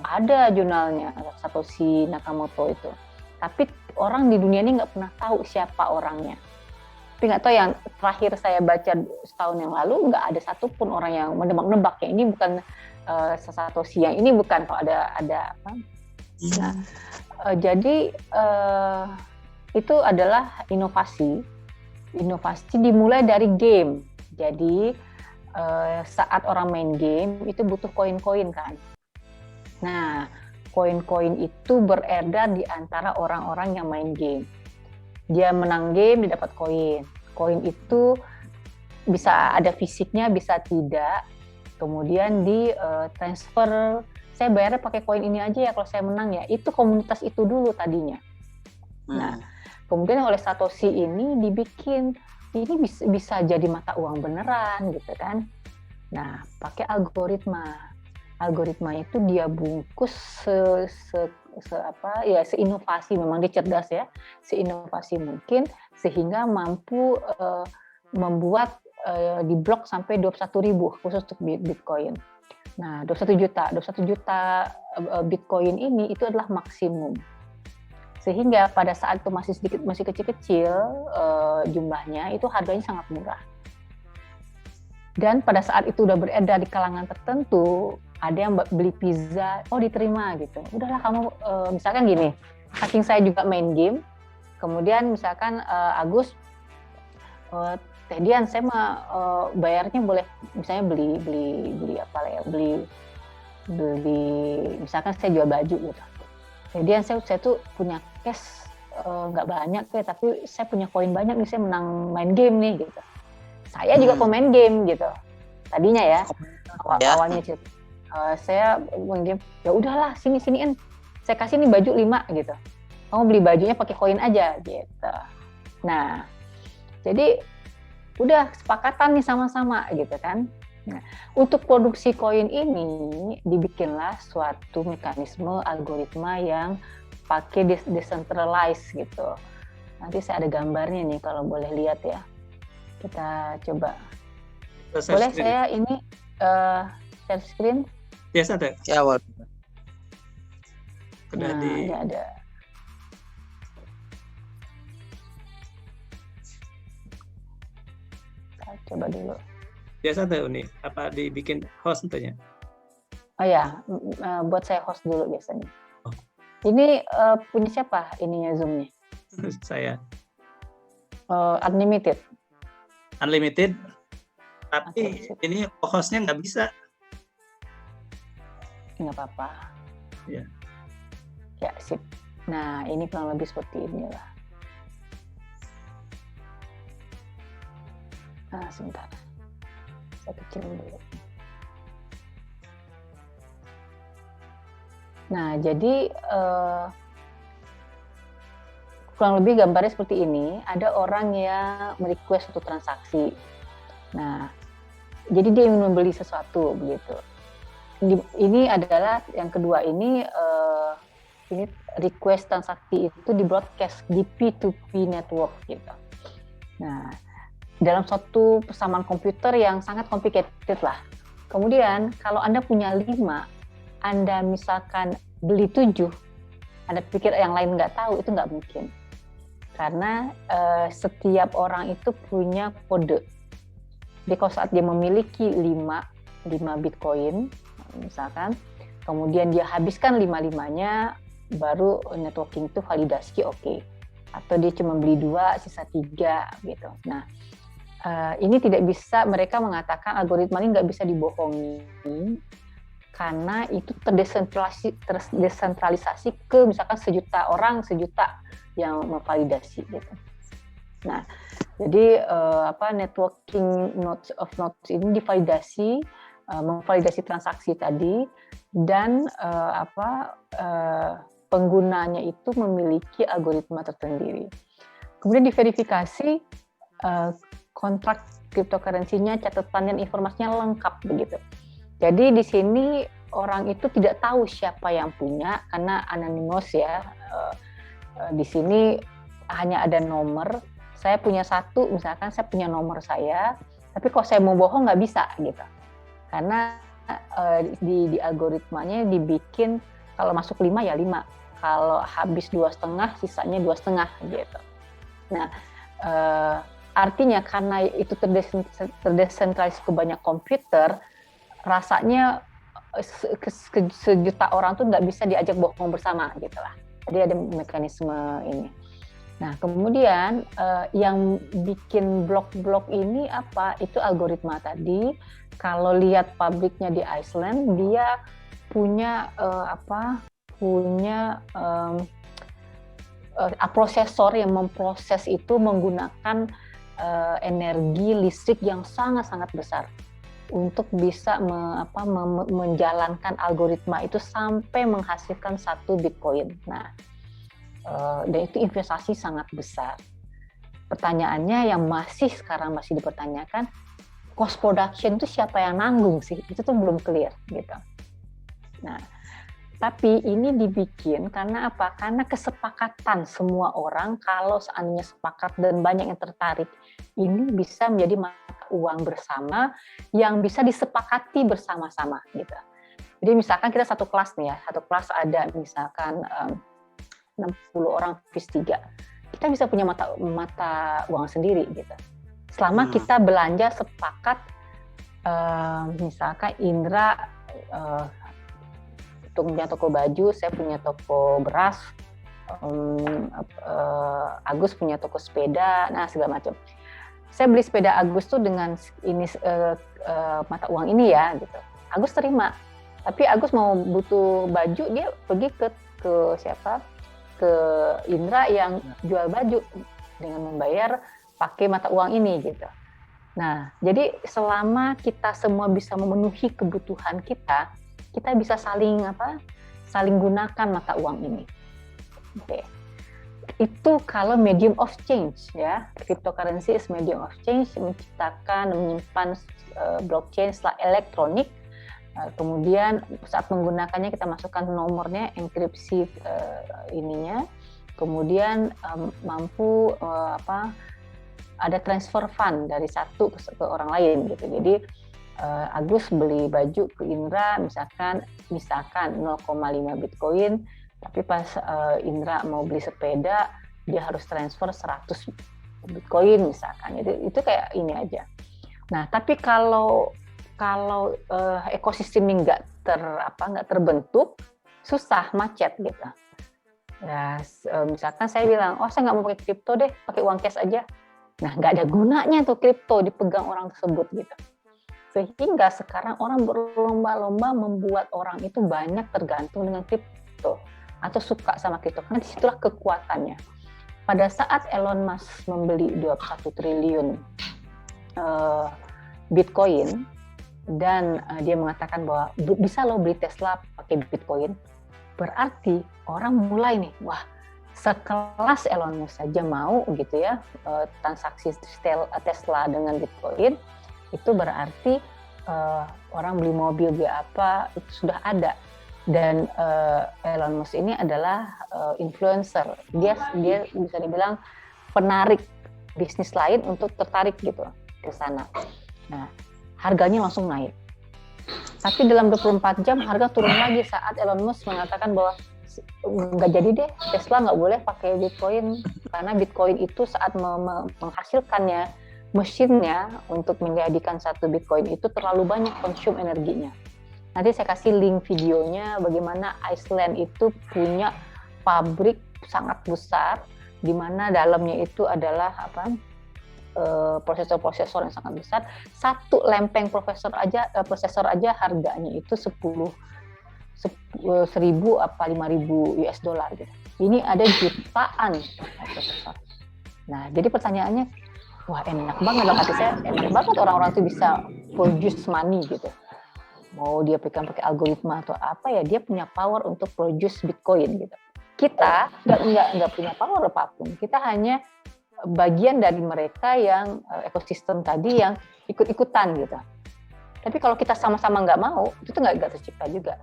Ada jurnalnya Satoshi Nakamoto itu. Tapi orang di dunia ini nggak pernah tahu siapa orangnya. Tapi nggak tahu, yang terakhir saya baca setahun yang lalu nggak ada satupun orang yang menebak-nebak ya ini bukan Satoshi, yang ini bukan, kalau ada apa. Nah, jadi itu adalah inovasi dimulai dari game. Jadi saat orang main game itu butuh koin-koin kan. Nah, koin-koin itu beredar di antara orang-orang yang main game. Dia menang game, dia dapat koin. Koin itu bisa ada fisiknya, bisa tidak. Kemudian di transfer, saya bayarnya pakai koin ini aja ya kalau saya menang ya. Itu komunitas itu dulu tadinya. Nah, kemudian oleh Satoshi ini dibikin, ini bisa jadi mata uang beneran gitu kan. Nah, pakai algoritma. Algoritma itu dia bungkus seinovasi, memang dia cerdas ya, seinovasi mungkin sehingga mampu membuat diblok sampai 21.000 khusus untuk Bitcoin. Nah, 21 juta Bitcoin ini itu adalah maksimum. Sehingga pada saat itu masih kecil-kecil jumlahnya, itu harganya sangat murah. Dan pada saat itu udah beredar di kalangan tertentu, ada yang beli pizza, diterima gitu. Udahlah kamu, misalkan gini, saking saya juga main game, kemudian misalkan Agus, Teh Dian, saya mah bayarnya boleh, misalnya beli misalkan saya jual baju gitu. Teh Dian, saya tuh punya cash nggak banyak ya, tapi saya punya koin banyak nih, saya menang main game nih gitu. Saya juga pemain game gitu. Tadinya ya, awalnya saya main game. Ya udahlah, siniin. Saya kasih nih baju 5 gitu. Kamu beli bajunya pakai koin aja gitu. Nah, jadi udah kesepakatan nih sama-sama gitu kan. Nah, untuk produksi koin ini dibikinlah suatu mekanisme algoritma yang pakai decentralized gitu. Nanti saya ada gambarnya nih kalau boleh lihat ya. Kita coba. Boleh saya ini share screen? Biasa ada. Ya, Udah di. Ada. Kita coba dulu. Biasa ada Uni. Apa dibikin host tentunya? Oh ya, buat saya host dulu biasanya. Oh. Ini punya siapa ininya Zoom-nya? Saya. Unlimited. Unlimited. Tapi Okay, ini hostnya nggak bisa. nggak apa-apa. Ya. Ya, sip. Nah, ini kurang lebih seperti inilah. Nah, sebentar. Saya kecilin dulu. Nah, jadi kurang lebih gambarnya seperti ini. Ada orang yang merequest untuk transaksi. Nah, jadi dia ingin membeli sesuatu begitu. Ini adalah yang kedua ini request transaksi itu di broadcast di P2P network gitu. Nah, dalam suatu persamaan komputer yang sangat complicated lah. Kemudian kalau Anda punya 5, Anda misalkan beli 7, Anda pikir yang lain nggak tahu, itu nggak mungkin. Karena setiap orang itu punya kode. Jadi kalau saat dia memiliki 5 Bitcoin, misalkan, kemudian dia habiskan 5-5-nya, baru networking itu validasi oke. Atau dia cuma beli 2, sisa 3 gitu. Nah, ini tidak bisa, mereka mengatakan algoritma ini nggak bisa dibohongi karena itu terdesentralisasi ke misalkan 1.000.000 orang, 1.000.000 yang memvalidasi gitu. Nah, jadi networking nodes of nodes ini divalidasi, memvalidasi transaksi tadi, dan penggunanya itu memiliki algoritma tersendiri. Kemudian diverifikasi kontrak cryptocurrency-nya, catatan dan informasinya lengkap begitu. Jadi di sini orang itu tidak tahu siapa yang punya karena anonymous ya. Di sini hanya ada nomor. Saya punya 1, misalkan saya punya nomor saya, tapi kalau saya mau bohong nggak bisa gitu. Karena di algoritmanya dibikin kalau masuk 5 ya 5, kalau habis 2,5 sisanya 2,5 gitu. Nah, artinya karena itu terdesentralisasi ke banyak komputer, rasanya 1.000.000 orang tuh nggak bisa diajak bohong bersama gitu lah. Jadi ada mekanisme ini. Nah, kemudian yang bikin blok-blok ini apa? Itu algoritma tadi. Kalau lihat pabriknya di Iceland, dia punya prosesor yang memproses itu menggunakan energi listrik yang sangat-sangat besar untuk bisa menjalankan algoritma itu sampai menghasilkan 1 Bitcoin. Nah, dan itu investasi sangat besar. Pertanyaannya yang sekarang masih dipertanyakan, cost production itu siapa yang nanggung sih? Itu tuh belum clear gitu. Nah, tapi ini dibikin karena apa? Karena kesepakatan semua orang, kalau seandainya sepakat dan banyak yang tertarik, ini bisa menjadi mata uang bersama yang bisa disepakati bersama-sama gitu. Jadi misalkan kita satu kelas nih ya, satu kelas ada misalkan 60 orang FIS 3. Kita bisa punya mata uang sendiri gitu. Selama kita belanja sepakat, misalkan Indra punya toko baju, saya punya toko beras, Agus punya toko sepeda, nah segala macam. Saya beli sepeda Agus tuh dengan ini mata uang ini ya gitu. Agus terima. Tapi Agus mau butuh baju, dia pergi ke siapa? ke Indra yang jual baju dengan membayar pakai mata uang ini gitu. Nah, jadi selama kita semua bisa memenuhi kebutuhan kita bisa saling gunakan mata uang ini. Oke. Itu kalau medium of change ya. Cryptocurrency is medium of change, menciptakan, menyimpan blockchain setelah elektronik. Kemudian saat menggunakannya kita masukkan nomornya, enkripsi ininya. Kemudian mampu ada transfer fund dari satu ke orang lain gitu. Jadi Agus beli baju ke Indra misalkan 0,5 Bitcoin, tapi pas Indra mau beli sepeda dia harus transfer 100 Bitcoin misalkan. Itu kayak ini aja. Nah, tapi kalau ekosistem ini nggak terbentuk, susah, macet gitu. Ya, misalkan saya bilang, saya nggak mau pakai kripto deh, pakai uang cash aja. Nah, nggak ada gunanya tuh kripto dipegang orang tersebut gitu. Sehingga sekarang orang berlomba-lomba membuat orang itu banyak tergantung dengan kripto atau suka sama kripto, karena disitulah kekuatannya. Pada saat Elon Musk membeli 21 triliun Bitcoin dan dia mengatakan bahwa bisa lo beli Tesla pakai Bitcoin, berarti orang mulai nih, wah sekelas Elon Musk saja mau gitu ya transaksi Tesla dengan Bitcoin, itu berarti orang beli mobil beli apa itu sudah ada. Dan Elon Musk ini adalah influencer, dia bisa dibilang penarik bisnis lain untuk tertarik gitu ke sana. Nah, harganya langsung naik. Tapi dalam 24 jam harga turun lagi saat Elon Musk mengatakan bahwa nggak jadi deh, Tesla nggak boleh pakai Bitcoin karena Bitcoin itu saat menghasilkannya, mesinnya untuk menjadikan satu Bitcoin itu terlalu banyak konsum energinya. Nanti saya kasih link videonya bagaimana Iceland itu punya pabrik sangat besar di mana dalamnya itu adalah prosesor-prosesor yang sangat besar. Satu lempeng prosesor aja harganya itu 1.000 apa 5.000 US dollar gitu. Ini ada jutaan prosesor. Nah, jadi pertanyaannya, wah enak banget loh, kata saya, enak banget orang-orang itu bisa produce money gitu. Mau dia pakai algoritma atau apa ya, dia punya power untuk produce Bitcoin gitu. Kita nggak punya power apapun. Kita hanya bagian dari mereka yang ekosistem tadi yang ikut-ikutan gitu. Tapi kalau kita sama-sama nggak mau, itu nggak tercipta juga.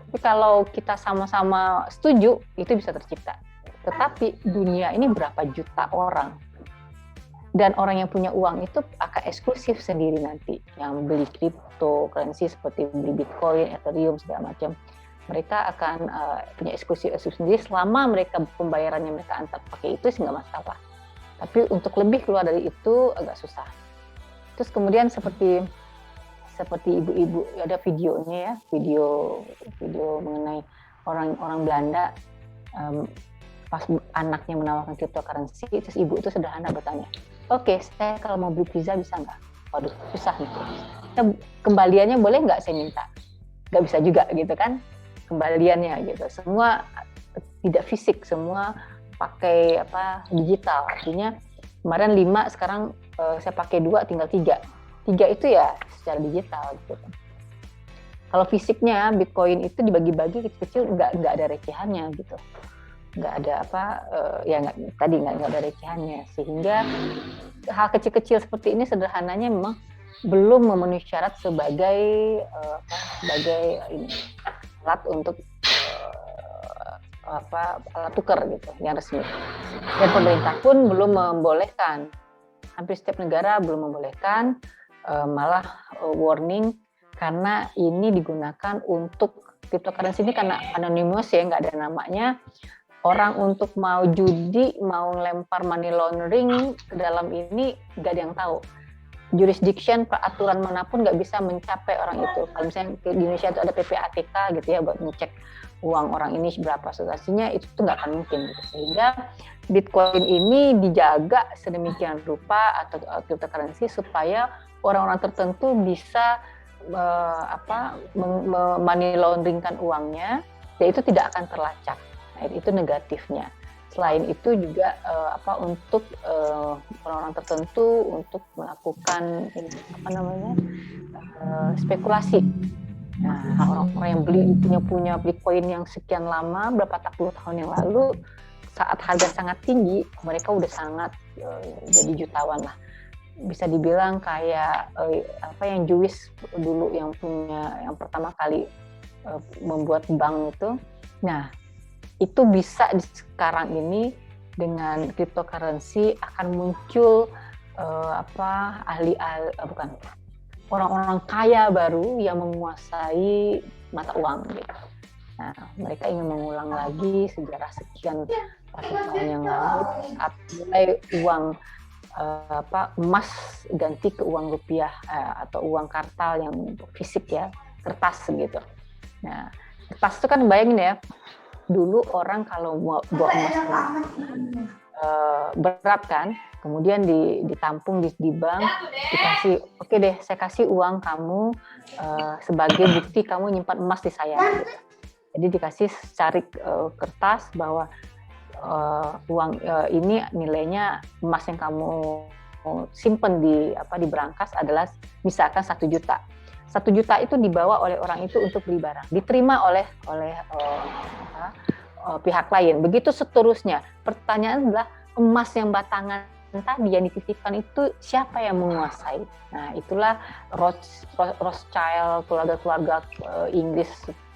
Tapi kalau kita sama-sama setuju, itu bisa tercipta. Tetapi dunia ini berapa juta orang. Dan orang yang punya uang itu akan eksklusif sendiri nanti. Yang beli cryptocurrency seperti beli Bitcoin, Ethereum, segala macam. Mereka akan punya eksklusif sendiri selama mereka pembayarannya mereka antar pakai itu sih nggak masalah. Tapi untuk lebih keluar dari itu agak susah. Terus kemudian seperti ibu-ibu, ada videonya ya, video mengenai orang Belanda pas anaknya menawarkan cryptocurrency, terus ibu itu sederhana bertanya, oke, saya kalau mau beli pizza bisa nggak? Waduh, susah nih. Kembaliannya boleh nggak saya minta? Nggak bisa juga gitu kan, kembaliannya gitu. Semua tidak fisik, semua pakai digital. Artinya kemarin 5, sekarang saya pakai 2, tinggal 3. 3 itu ya secara digital gitu. Kalau fisiknya Bitcoin itu dibagi-bagi kecil-kecil, nggak ada recehannya gitu. Nggak ada nggak ada recehannya, sehingga hal kecil-kecil seperti ini sederhananya memang belum memenuhi syarat sebagai alat untuk alat tukar gitu yang resmi. Dan pemerintah pun belum membolehkan, hampir setiap negara belum membolehkan, malah warning karena ini digunakan untuk cryptocurrency ini karena anonymous ya, nggak ada namanya. Orang untuk mau judi, mau lempar money laundering ke dalam ini nggak ada yang tahu. Jurisdiction, peraturan manapun nggak bisa mencapai orang itu. Kalau misalnya di Indonesia itu ada PPATK gitu ya buat ngecek uang orang ini berapa substansinya, itu tuh nggak akan mungkin gitu. Sehingga Bitcoin ini dijaga sedemikian rupa atau cryptocurrency supaya orang-orang tertentu bisa money launderingkan uangnya, dan itu tidak akan terlacak. Nah, itu negatifnya. Selain itu juga untuk orang-orang tertentu untuk melakukan spekulasi. Nah, orang-orang yang punya Bitcoin yang sekian lama, berapa puluh tahun yang lalu, saat harga sangat tinggi, mereka udah sangat jadi jutawan lah. Bisa dibilang kayak yang Jewish dulu yang pertama kali membuat bank itu. Nah, itu bisa sekarang ini dengan cryptocurrency akan muncul orang-orang kaya baru yang menguasai mata uang gitu. Nah, mereka ingin mengulang lagi sejarah sekian ratus tahun yang lalu saat mulai uang emas ganti ke uang rupiah atau uang kartal yang fisik ya, kertas gitu. Nah, kertas itu kan bayangin ya, dulu orang kalau buang emas berat kan, kemudian ditampung di bank, dikasih, oke deh saya kasih uang kamu sebagai bukti kamu nyimpan emas di saya gitu. Jadi dikasih cari kertas bahwa uang ini nilainya emas yang kamu simpen di berangkas adalah misalkan 1 juta. 1 juta itu dibawa oleh orang itu untuk beli barang, diterima oleh pihak lain. Begitu seterusnya. Pertanyaan adalah emas yang batangan tadi yang dititipkan itu siapa yang menguasai? Nah, itulah Rothschild, keluarga Inggris,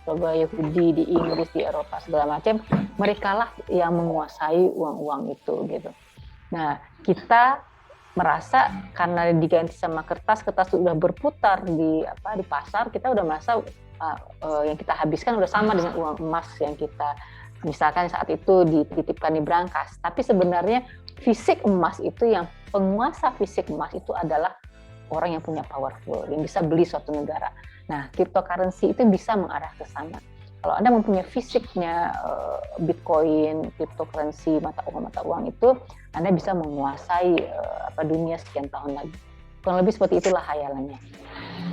keluarga Yahudi di Inggris, di Eropa segala macam, mereka lah yang menguasai uang-uang itu gitu. Nah, kita merasa karena diganti sama kertas sudah berputar di pasar, kita udah merasa yang kita habiskan udah sama dengan uang emas yang kita misalkan saat itu dititipkan di brankas. Tapi sebenarnya fisik emas itu, yang penguasa fisik emas itu adalah orang yang punya powerful, yang bisa beli suatu negara. Nah, cryptocurrency itu bisa mengarah ke sana. Kalau Anda mempunyai fisiknya Bitcoin, cryptocurrency, mata uang itu, Anda bisa menguasai dunia sekian tahun lagi. Kurang lebih seperti itulah hayalannya.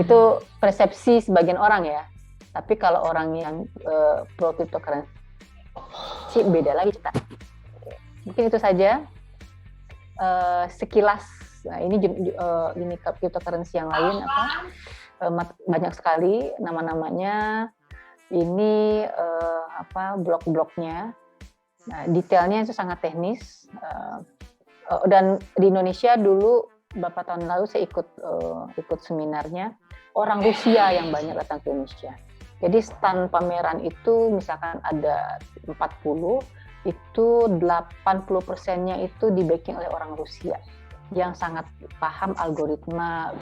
Itu persepsi sebagian orang ya. Tapi kalau orang yang pro cryptocurrency beda lagi kita. Mungkin itu saja sekilas. Nah, ini cryptocurrency yang lain banyak sekali nama-namanya. Ini blok-bloknya. Nah, detailnya itu sangat teknis. Dan di Indonesia dulu beberapa tahun lalu saya ikut seminarnya, orang Rusia yang banyak datang ke Indonesia. Jadi stand pameran itu misalkan ada 40, itu 80%-nya itu di backing oleh orang Rusia yang sangat paham algoritma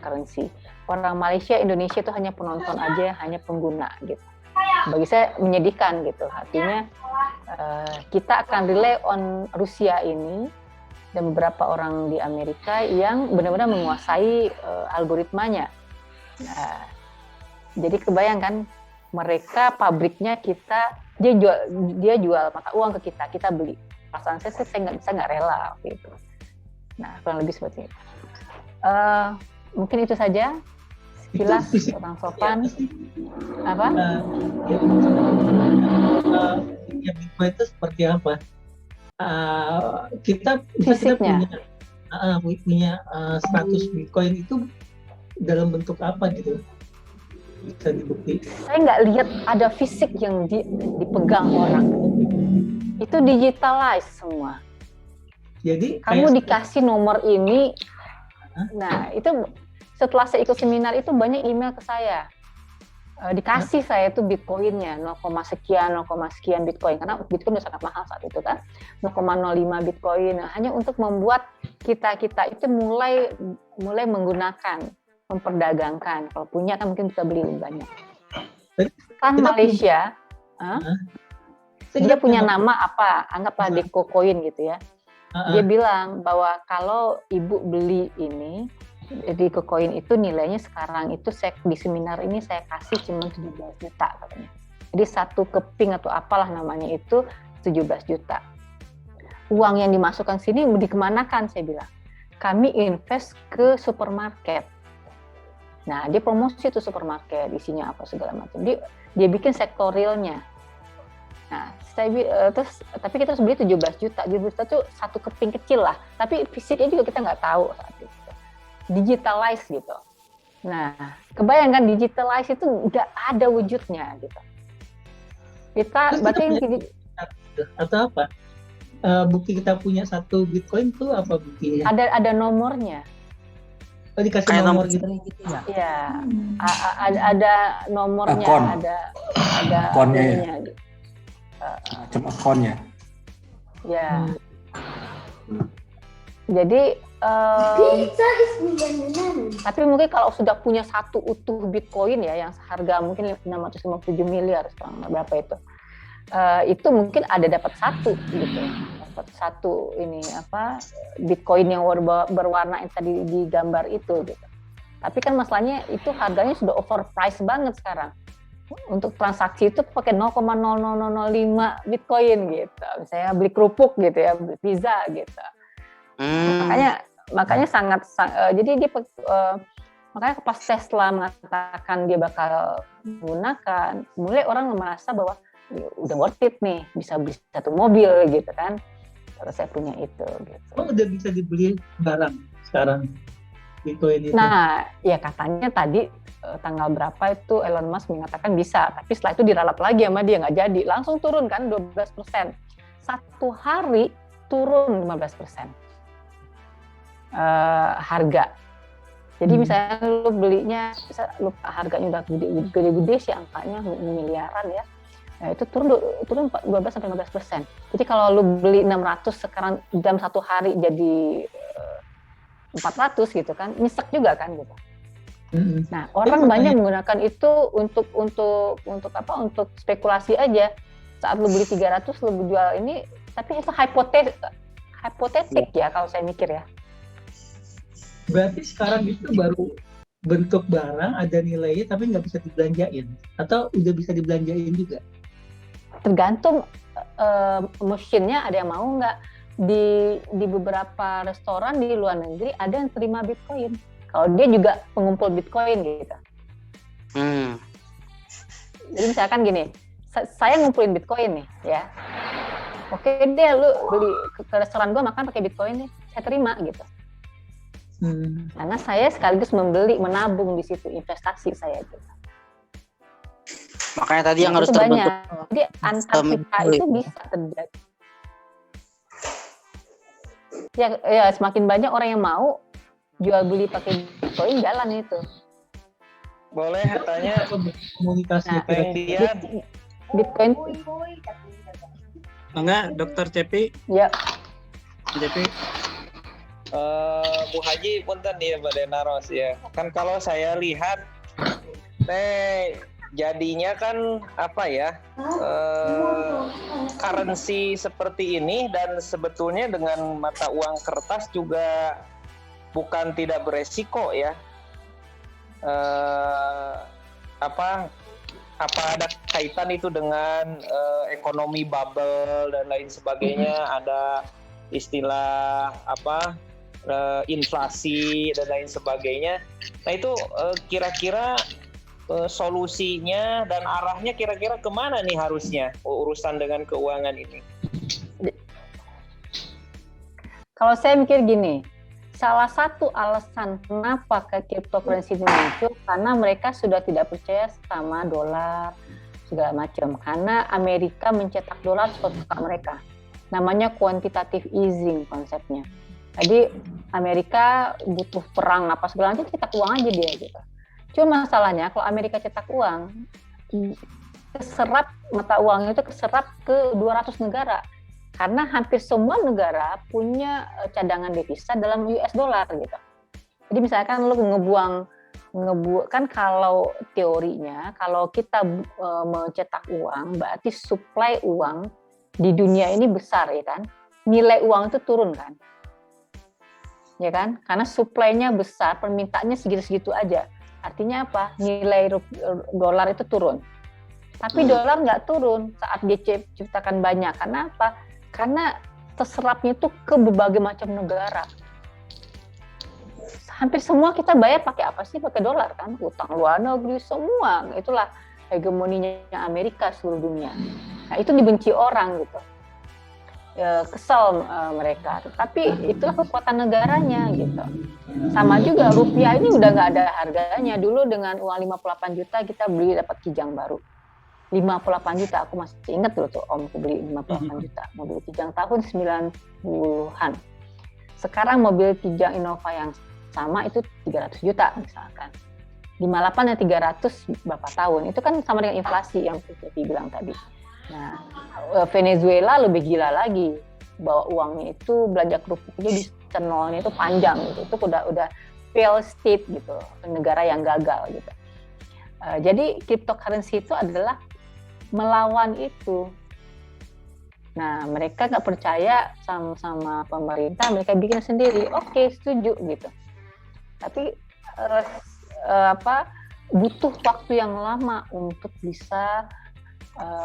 currency. Orang Malaysia, Indonesia itu hanya penonton aja, hanya pengguna gitu. Bagi saya menyedihkan gitu. Artinya kita akan rely on Rusia ini dan beberapa orang di Amerika yang benar-benar menguasai algoritmanya. Nah, jadi kebayangkan mereka pabriknya kita, dia jual mata uang ke kita beli. Perasaan saya nggak rela gitu. Nah, kurang lebih seperti itu. Mungkin itu saja. Sekilas orang sopan. Apa? Ya, Bitcoin itu seperti apa? Kita punya status Bitcoin itu dalam bentuk apa gitu? Bisa dibukti. Saya nggak lihat ada fisik yang dipegang orang. Itu digitalize semua. Jadi kamu dikasih nomor ini. Nah, itu setelah saya ikut seminar itu banyak email ke saya. Dikasih saya itu Bitcoinnya 0, sekian Bitcoin, karena Bitcoin udah sangat mahal saat itu kan, 0,05 Bitcoin. Nah, hanya untuk membuat kita itu mulai menggunakan, memperdagangkan. Kalau punya kan mungkin kita beli lebih banyak. Kan Malaysia, dia punya nama apa? Anggaplah Deco Coin gitu ya. Dia bilang bahwa kalau ibu beli ini di Coin itu nilainya sekarang itu di seminar ini saya kasih cuma 17 juta katanya. Jadi satu keping atau apalah namanya itu 17 juta. Uang yang dimasukkan sini dikemanakan, saya bilang. Kami invest ke supermarket. Nah, dia promosi itu supermarket, isinya apa segala macam. Dia bikin sektor realnya. Nah, terus tapi kita harus beli 17 juta. 17 juta itu satu keping kecil lah. Tapi fisiknya juga kita nggak tahu saat itu. Digitalize gitu. Nah, kebayangkan digitalize itu nggak ada wujudnya gitu. Kita berarti atau apa? Bukti kita punya satu Bitcoin tuh apa buktinya? ada nomornya. Oh, dikasih Kayak nomor nomor gitu. Ya, ada nomornya, Akun. ada Akunnya ya? ininya, gitu. Macam akunnya. Ya. Jadi tapi mungkin kalau sudah punya satu utuh Bitcoin ya yang harga mungkin 657 miliar sekarang berapa itu mungkin ada dapat satu gitu, dapat satu ini apa Bitcoin yang berwarna yang tadi digambar itu gitu. Tapi kan masalahnya itu harganya sudah overpriced banget sekarang. Untuk transaksi itu pakai 0,00005 Bitcoin gitu. Misalnya beli kerupuk gitu ya, beli pizza gitu. Makanya sangat jadi dia makanya pas Tesla mengatakan dia bakal menggunakan, mulai orang merasa bahwa ya, udah worth it nih, bisa beli satu mobil gitu kan. Kalau saya punya itu gitu. Oh, udah bisa dibeli barang sekarang Bitcoin itu. Nah, ya katanya tadi tanggal berapa itu Elon Musk mengatakan bisa, tapi setelah itu diralat lagi sama dia, nggak jadi. Langsung turun kan 12%. Satu hari turun 15%. Harga. Jadi misalnya lu belinya, lu harganya udah gede-gede sih angkanya miliaran ya. Nah, itu turun 12-15%. Jadi kalau lu beli 600 sekarang dalam satu hari jadi 400 gitu kan, nyesek juga kan gitu. Nah, orang banyak menggunakan itu untuk apa? Untuk spekulasi aja. Saat lu beli 300 lu jual ini, tapi itu hipotetik ya kalau saya mikir ya. Berarti sekarang itu baru bentuk barang ada nilainya tapi nggak bisa dibelanjain, atau udah bisa dibelanjain juga? Tergantung mesinnya ada yang mau nggak. Di beberapa restoran di luar negeri ada yang terima Bitcoin. Kalau dia juga pengumpul Bitcoin gitu. Jadi misalkan gini, saya ngumpulin Bitcoin nih ya. Oke deh, lu beli ke restoran gua makan pakai Bitcoin nih, saya terima gitu. Karena saya sekaligus menabung di situ, investasi saya gitu. Makanya tadi yang harus itu terbentuk. banyak. Jadi antar kita itu bisa terjadi. Ya semakin banyak orang yang mau jual beli pakai Bitcoin, jalan itu. Boleh tanya komunikasi Bitcoin. Enggak, Dokter Cepi? Ya. Cepi. Bu Haji punten ya Mbak Naros ya. Kan kalau saya lihat jadinya kan apa ya, currency seperti ini, dan sebetulnya dengan mata uang kertas juga bukan tidak beresiko ya. Apa ada kaitan itu dengan ekonomi bubble dan lain sebagainya, ada istilah apa inflasi dan lain sebagainya. Nah itu kira-kira solusinya dan arahnya kira-kira kemana nih harusnya urusan dengan keuangan ini? Kalau saya mikir gini, salah satu alasan kenapa cryptocurrency ini muncul karena mereka sudah tidak percaya sama dolar segala macam, karena Amerika mencetak dolar suka mereka. Namanya quantitative easing konsepnya. Jadi Amerika butuh perang apa segala macam, cetak uang aja dia gitu. Cuma masalahnya kalau Amerika cetak uang, keserap mata uangnya itu keserap ke 200 negara. Karena hampir semua negara punya cadangan devisa dalam US dollar gitu. Jadi misalkan lu ngebuang kan kalau teorinya kalau kita mencetak uang berarti supply uang di dunia ini besar ya kan. Nilai uang itu turun kan. Ya kan? Karena supply-nya besar, permintaannya segitu-segitu aja. Artinya apa? Nilai dolar itu turun. Tapi dolar nggak turun saat dia ciptakan banyak. Karena apa? Karena terserapnya itu ke berbagai macam negara. Hampir semua kita bayar pakai apa sih? Pakai dolar kan? Utang luar negeri semua. Itulah hegemoninya Amerika seluruh dunia. Nah, itu dibenci orang gitu. Kesel mereka, tapi itulah kekuatan negaranya gitu. Sama juga rupiah ini udah nggak ada harganya. Dulu dengan uang 58 juta kita beli dapat Kijang baru 58 juta, aku masih ingat dulu tuh omku beli 58 juta mobil Kijang tahun 90-an. Sekarang mobil Kijang Innova yang sama itu 300 juta misalkan, 58 dan 300 berapa tahun, itu kan sama dengan inflasi yang Vivi bilang tadi. Nah, Venezuela lebih gila lagi, bawa uangnya itu belanja kerupuknya di cenolnya itu panjang gitu. Itu udah fail state gitu, negara yang gagal gitu. Jadi cryptocurrency itu adalah melawan itu. Nah, mereka nggak percaya sama pemerintah, mereka bikin sendiri. Oke, setuju gitu. Tapi butuh waktu yang lama untuk bisa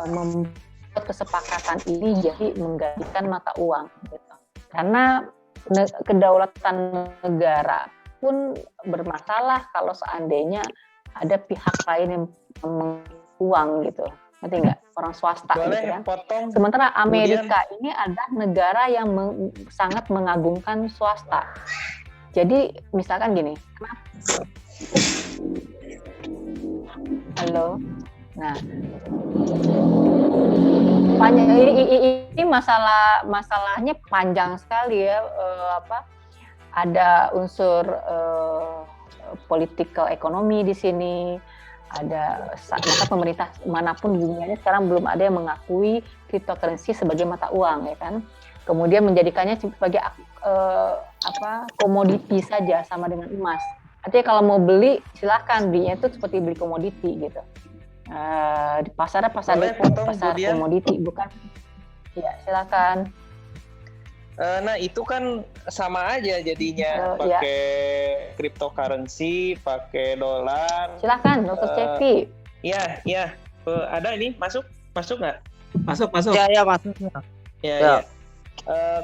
membuat kesepakatan ini jadi menggantikan mata uang gitu. Karena kedaulatan negara pun bermasalah kalau seandainya ada pihak lain yang uang gitu, ngerti nggak, orang swasta. Boleh gitu kan. potong. Sementara Amerika ini adalah negara yang sangat mengagungkan swasta. Jadi misalkan gini, halo. Nah, ini masalahnya panjang sekali ya. Ada unsur political ekonomi di sini. Maka pemerintah manapun di dunia ini sekarang belum ada yang mengakui cryptocurrency sebagai mata uang, ya kan? Kemudian menjadikannya sebagai komoditi saja, sama dengan emas. Artinya kalau mau beli silahkan, belinya itu seperti beli komoditi gitu. Di pasar komoditi, bukan? Ya, silakan. Nah, itu kan sama aja jadinya, pakai cryptocurrency, pakai dolar. Silakan, Dr. Cepi. Iya. Ada ini masuk nggak? Masuk. Ya, masuk. Ya.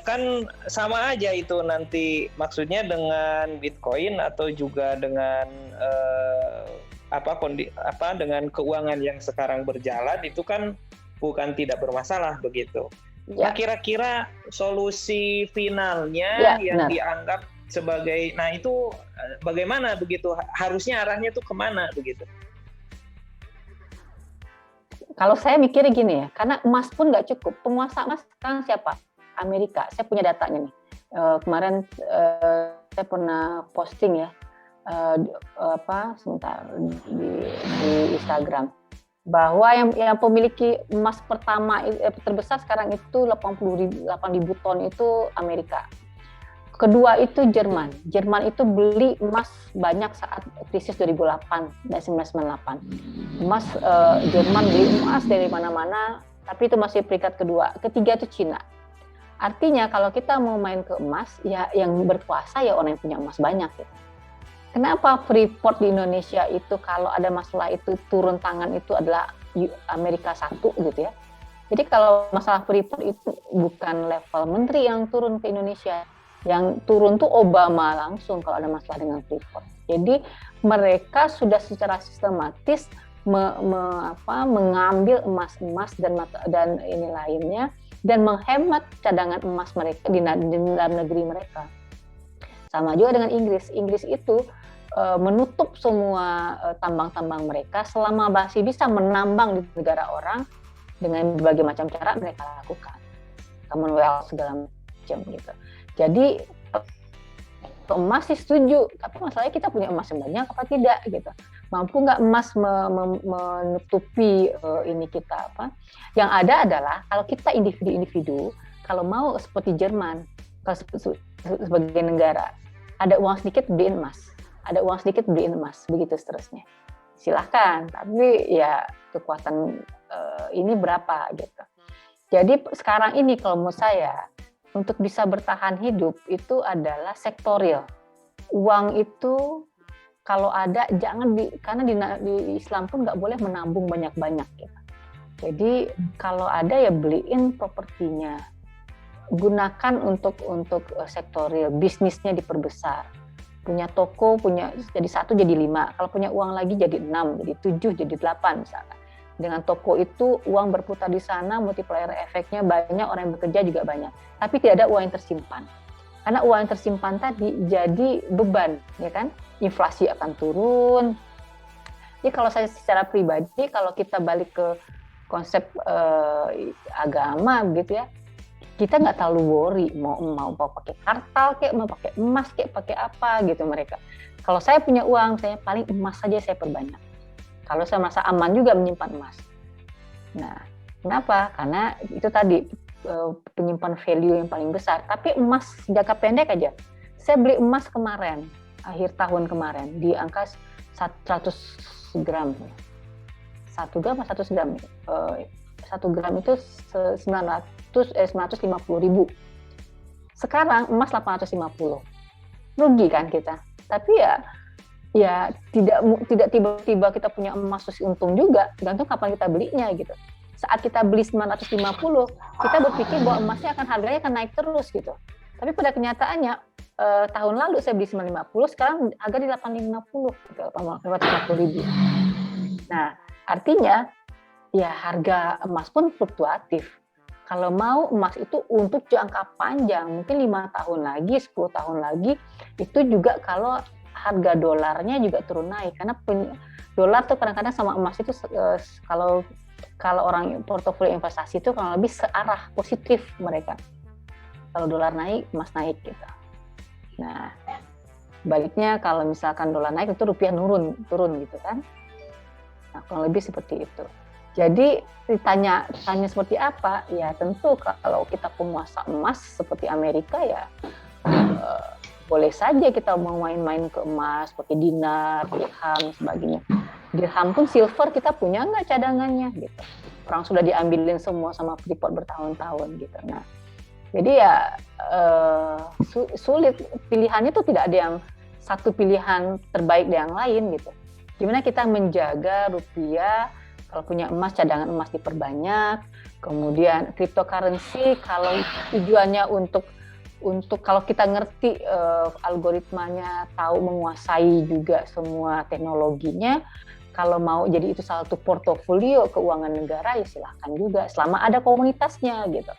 Kan sama aja itu nanti, maksudnya dengan Bitcoin atau juga dengan dengan keuangan yang sekarang berjalan itu kan bukan tidak bermasalah begitu. Ya. Nah, kira-kira solusi finalnya yang benar. dianggap sebagai, nah itu bagaimana begitu? Harusnya arahnya tuh kemana begitu? Kalau saya mikirnya gini ya, karena emas pun nggak cukup. Penguasa emas sekarang siapa? Amerika. Saya punya datanya nih. Kemarin saya pernah posting ya, sebentar di Instagram, bahwa yang memiliki emas pertama terbesar sekarang itu 8.000 ton itu Amerika. Kedua itu Jerman. Jerman itu beli emas banyak saat krisis 2008 dan 1998. Jerman beli emas dari mana-mana, tapi itu masih peringkat kedua. Ketiga itu Cina. Artinya kalau kita mau main ke emas, ya yang berkuasa ya orang yang punya emas banyak gitu. Kenapa Freeport di Indonesia itu kalau ada masalah itu turun tangan itu adalah Amerika satu gitu ya. Jadi kalau masalah Freeport itu bukan level menteri yang turun ke Indonesia. Yang turun tuh Obama langsung kalau ada masalah dengan Freeport. Jadi mereka sudah secara sistematis mengambil emas-emas dan ini lainnya dan menghemat cadangan emas mereka di dalam negeri mereka. Sama juga dengan Inggris. Inggris itu menutup semua tambang-tambang mereka selama masih bisa menambang di negara orang dengan berbagai macam cara mereka lakukan. Commonwealth segala macam gitu. Jadi emas sih setuju, tapi masalahnya kita punya emas yang banyak apa tidak gitu. Mampu nggak emas menutupi ini kita apa? Yang ada adalah kalau kita individu-individu, kalau mau seperti Jerman, kalau sebagai negara, ada uang sedikit beliin emas. Ada uang sedikit beliin emas, begitu seterusnya. Silahkan, tapi ya kekuatan ini berapa gitu. Jadi sekarang ini kalau menurut saya, untuk bisa bertahan hidup itu adalah sektorial. Uang itu kalau ada jangan karena di Islam pun nggak boleh menabung banyak-banyak gitu. Jadi kalau ada ya beliin propertinya. Gunakan untuk sektorial, bisnisnya diperbesar. Punya toko, jadi 1 jadi 5. Kalau punya uang lagi jadi 6, jadi 7, jadi 8 misalkan. Dengan toko itu uang berputar di sana, multiplier efeknya banyak, orang yang bekerja juga banyak. Tapi tidak ada uang yang tersimpan. Karena uang yang tersimpan tadi jadi beban, ya kan? Inflasi akan turun. Jadi kalau saya secara pribadi, kalau kita balik ke konsep agama gitu ya, kita nggak terlalu worry mau pakai kartal kayak, mau pakai emas kayak, pakai apa gitu mereka. Kalau saya punya uang, saya paling emas saja saya perbanyak. Kalau saya merasa aman juga menyimpan emas. Nah, kenapa? Karena itu tadi penyimpan value yang paling besar. Tapi emas jangka pendek aja. Saya beli emas kemarin, akhir tahun kemarin, di angka 100 gram. 1 gram atau 100 gram? 1 gram itu 950.000. Sekarang emas 850. Rugi kan kita. Tapi ya tidak tiba-tiba kita punya emas terus untung juga, tergantung kapan kita belinya gitu. Saat kita beli 950, kita berpikir bahwa emasnya harganya akan naik terus gitu. Tapi pada kenyataannya tahun lalu saya beli 950, sekarang harga di 850 gitu, 850.000. Nah, artinya ya harga emas pun fluktuatif. Kalau mau emas itu untuk jangka panjang, mungkin 5 tahun lagi, 10 tahun lagi, itu juga kalau harga dolarnya juga turun naik, karena dolar tuh kadang-kadang sama emas itu kalau orang portofolio investasi itu kurang lebih searah positif mereka. Kalau dolar naik, emas naik gitu. Nah, baliknya kalau misalkan dolar naik itu rupiah turun gitu kan. Nah, kurang lebih seperti itu. Jadi ditanya seperti apa? Ya tentu kalau kita penguasa emas seperti Amerika ya boleh saja kita mau main-main ke emas, pakai dinar, dirham, dan sebagainya. Dirham pun silver kita punya nggak cadangannya gitu. Orang sudah diambilin semua sama Freeport bertahun-tahun gitu. Nah, jadi ya sulit, pilihannya tuh tidak ada yang satu pilihan terbaik dari yang lain gitu. Gimana kita menjaga rupiah, kalau punya emas, cadangan emas diperbanyak, kemudian cryptocurrency kalau tujuannya untuk kalau kita ngerti algoritmanya, tahu menguasai juga semua teknologinya, kalau mau jadi itu salah satu portofolio keuangan negara ya silahkan juga, selama ada komunitasnya gitu.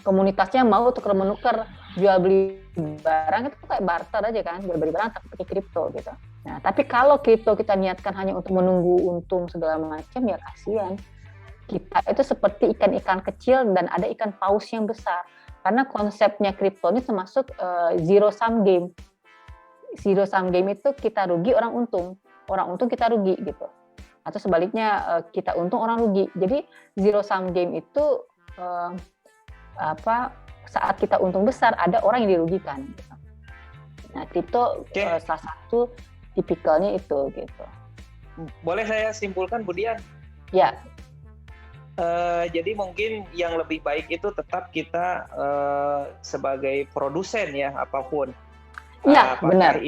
Komunitasnya mau tukar-menukar, jual beli barang itu kayak barter aja kan, jual beli barang tapi pakai kripto gitu. Nah, tapi kalau kripto kita niatkan hanya untuk menunggu untung segala macam ya kasihan. Kita itu seperti ikan-ikan kecil dan ada ikan paus yang besar. Karena konsepnya kripto ini termasuk zero sum game. Zero sum game itu kita rugi, orang untung kita rugi gitu. Atau sebaliknya kita untung, orang rugi. Jadi zero sum game itu saat kita untung besar ada orang yang dirugikan. Gitu. Nah, kripto salah satu tipikalnya itu gitu. Boleh saya simpulkan, Budian? Ya. Jadi mungkin yang lebih baik itu tetap kita sebagai produsen ya apapun. Ya, benar.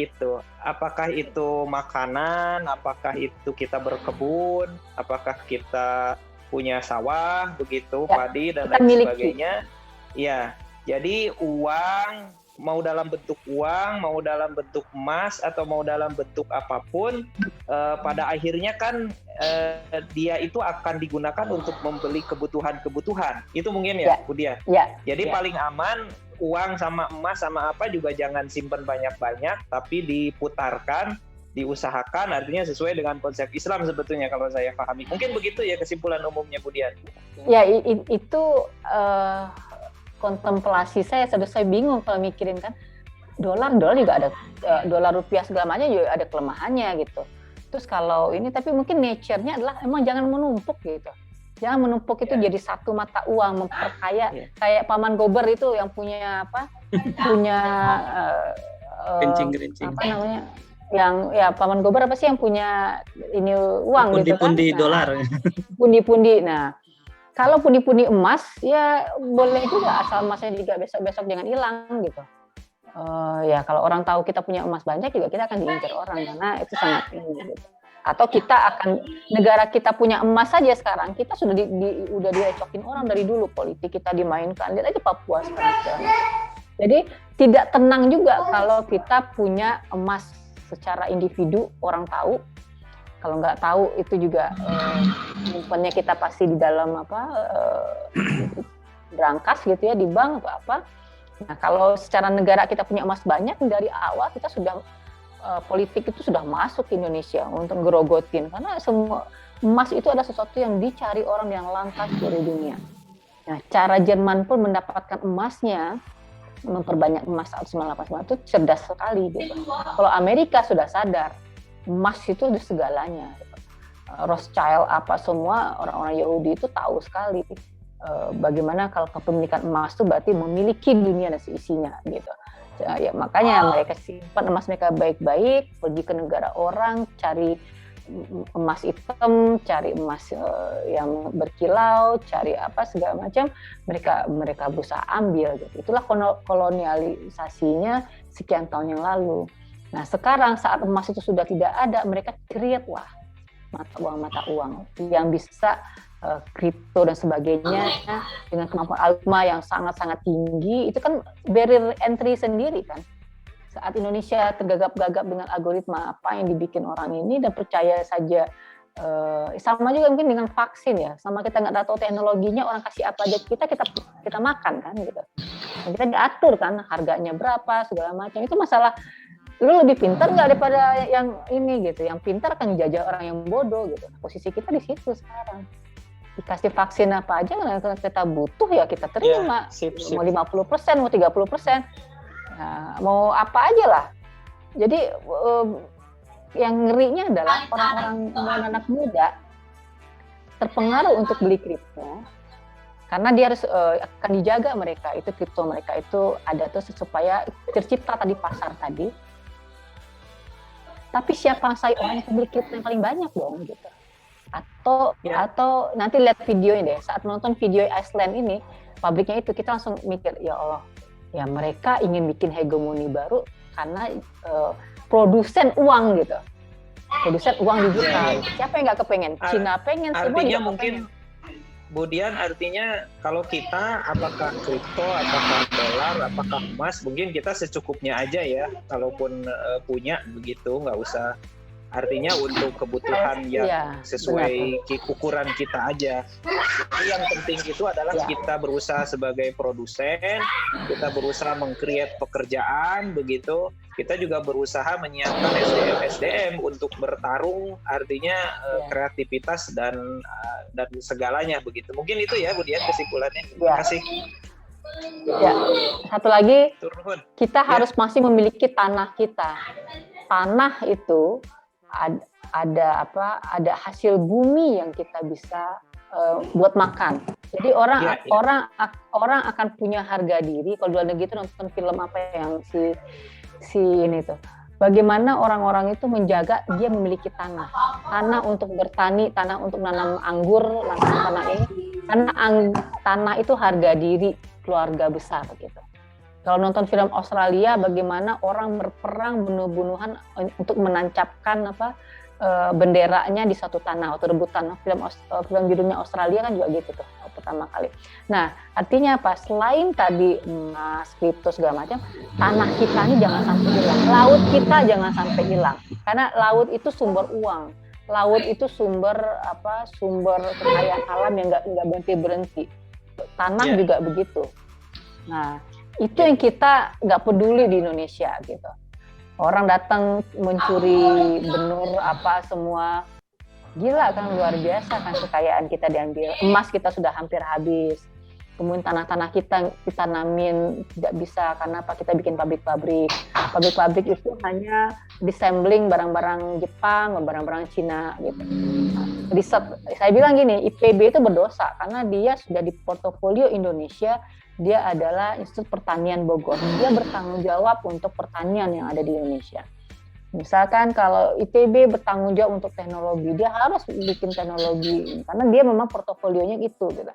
Apakah itu makanan, apakah itu kita berkebun, apakah kita punya sawah begitu, padi dan lain sebagainya. Ya, jadi uang mau dalam bentuk uang, mau dalam bentuk emas, atau mau dalam bentuk apapun, pada akhirnya kan dia itu akan digunakan untuk membeli kebutuhan-kebutuhan. Itu mungkin ya, Budia? Ya. Jadi paling aman, uang sama emas sama apa juga jangan simpan banyak-banyak, tapi diputarkan, diusahakan, artinya sesuai dengan konsep Islam sebetulnya kalau saya pahami. Mungkin begitu ya kesimpulan umumnya, Budia? Ya, itu kontemplasi saya bingung kalau mikirin kan dolar juga ada dolar rupiah segala macam juga ada kelemahannya gitu. Terus kalau ini tapi mungkin nature-nya adalah emang jangan menumpuk gitu. Jangan menumpuk itu jadi satu mata uang memperkaya kayak Paman Gober itu yang punya Gerincing. Apa namanya? Yang ya Paman Gober apa sih yang punya ini uang gitu kan. Pundi-pundi dolar. Pundi-pundi. Nah, kalau pundi-pundi emas, ya boleh juga asal emasnya juga besok-besok jangan hilang gitu. Ya kalau orang tahu kita punya emas banyak juga kita akan diincar orang karena itu sangat ini. Gitu. Atau negara kita punya emas saja sekarang, kita sudah udah direcokin orang dari dulu, politik kita dimainkan. Lihat aja Papua sekarang. Jadi tidak tenang juga kalau kita punya emas secara individu, orang tahu. Kalau nggak tahu itu juga nyimpennya kita pasti di dalam berangkas gitu ya, di bank atau apa. Nah kalau secara negara kita punya emas banyak, dari awal kita sudah politik itu sudah masuk ke Indonesia untuk ngerogotin, karena semua emas itu adalah sesuatu yang dicari orang yang langka seluruh dunia. Nah cara Jerman pun mendapatkan emasnya, memperbanyak emas 1989 itu cerdas sekali gitu. Kalau Amerika sudah sadar emas itu di segalanya gitu. Rothschild apa semua orang-orang Yahudi itu tahu sekali bagaimana kalau kepemilikan emas itu berarti memiliki dunia dan seisinya gitu. Ya makanya mereka simpan emas mereka baik-baik, pergi ke negara orang, cari emas hitam, cari emas yang berkilau, cari apa segala macam, mereka berusaha ambil gitu. Itulah kolonialisasinya sekian tahun yang lalu. Nah sekarang saat emas itu sudah tidak ada, mereka create mata uang yang bisa kripto dan sebagainya dengan kemampuan algoritma yang sangat-sangat tinggi. Itu kan barrier entry sendiri kan. Saat Indonesia tergagap-gagap dengan algoritma apa yang dibikin orang ini dan percaya saja, sama juga mungkin dengan vaksin ya, sama kita nggak tahu teknologinya, orang kasih apa aja kita makan kan gitu. Dan kita diatur kan harganya berapa segala macam. Itu masalah lu lebih pintar nggak daripada yang ini gitu. Yang pintar akan jajah orang yang bodoh gitu. Posisi kita di situ sekarang. Dikasih vaksin apa aja kalau kita butuh ya kita terima. Mau 50%, mau 30%, nah, mau apa aja lah. Jadi yang ngerinya adalah orang-orang anak muda terpengaruh untuk beli kripto karena dia harus akan dijaga mereka itu kripto mereka itu ada tuh supaya tercipta tadi pasar tadi. Tapi siapa orang yang beli kripto yang paling banyak dong gitu. Atau nanti lihat videonya deh, saat nonton video Iceland ini, pabriknya itu kita langsung mikir, ya Allah, ya mereka ingin bikin hegemoni baru karena produsen uang gitu. Produsen uang digital. Siapa yang nggak kepengen? Cina pengen, semua juga mungkin pengen. Budian artinya kalau kita apakah kripto, apakah dolar, apakah emas, mungkin kita secukupnya aja ya, kalaupun punya begitu, nggak usah. Artinya untuk kebutuhan yang sesuai ukuran kita aja. Jadi yang penting itu adalah kita berusaha sebagai produsen, kita berusaha meng-create pekerjaan begitu. Kita juga berusaha menyiapkan SDM untuk bertarung, artinya kreativitas dan segalanya begitu. Mungkin itu ya Budian kesimpulannya. Terima kasih. Ya, satu lagi kita harus masih memiliki tanah kita. Tanah itu ada hasil bumi yang kita bisa buat makan. Jadi orang akan punya harga diri. Kalau luar negeri itu nonton film apa yang si ini tuh. Bagaimana orang-orang itu menjaga dia memiliki tanah untuk bertani, tanah untuk menanam anggur, tanah ini. Karena tanah itu harga diri keluarga besar gitu. Kalau nonton film Australia, bagaimana orang berperang bunuh-bunuhan untuk menancapkan benderanya di satu tanah atau rebutan. Film judulnya Australia kan juga gitu tuh pertama kali. Nah, artinya apa? Selain tadi emas, kripto segala macam, tanah kita ini jangan sampai hilang. Laut kita jangan sampai hilang. Karena laut itu sumber uang. Laut itu sumber kekayaan alam yang nggak berhenti. Tanah juga begitu. Nah, itu yang kita nggak peduli di Indonesia gitu. Orang datang mencuri benur apa semua, gila kan, luar biasa kan kekayaan kita diambil. Emas kita sudah hampir habis. Kemudian tanah-tanah kita ditanamin tidak bisa karena apa? Kita bikin pabrik-pabrik. Pabrik-pabrik itu hanya disampling barang-barang Jepang, barang-barang Cina gitu. Saya bilang gini, IPB itu berdosa karena dia sudah di portofolio Indonesia. Dia adalah Institut Pertanian Bogor. Dia bertanggung jawab untuk pertanian yang ada di Indonesia. Misalkan kalau ITB bertanggung jawab untuk teknologi, dia harus bikin teknologi karena dia memang portofolionya itu gitu.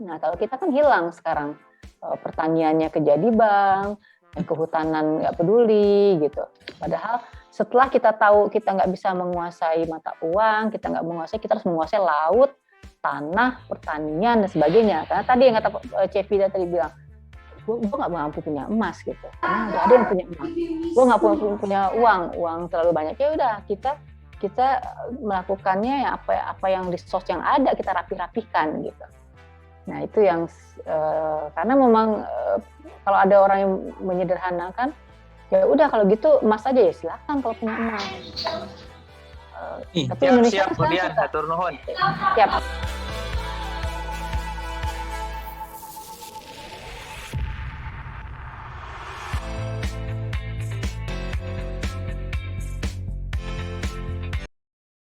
Nah, kalau kita kan hilang sekarang, pertaniannya jadi bank, kehutanan nggak peduli gitu. Padahal setelah kita tahu kita nggak bisa menguasai mata uang, kita harus menguasai laut, tanah, pertanian dan sebagainya. Karena tadi yang kata Cevi tadi bilang, gue nggak mampu punya emas gitu. Karena nggak ada yang punya emas. Gue nggak punya uang terlalu banyak. Ya udah kita kita melakukannya ya apa yang resource yang ada kita rapi-rapikan gitu. Nah itu yang karena memang kalau ada orang yang menyederhanakan, ya udah kalau gitu emas aja ya silakan kalau punya emas. Tapi Indonesia siap, kemudian atur nuhun. Siap.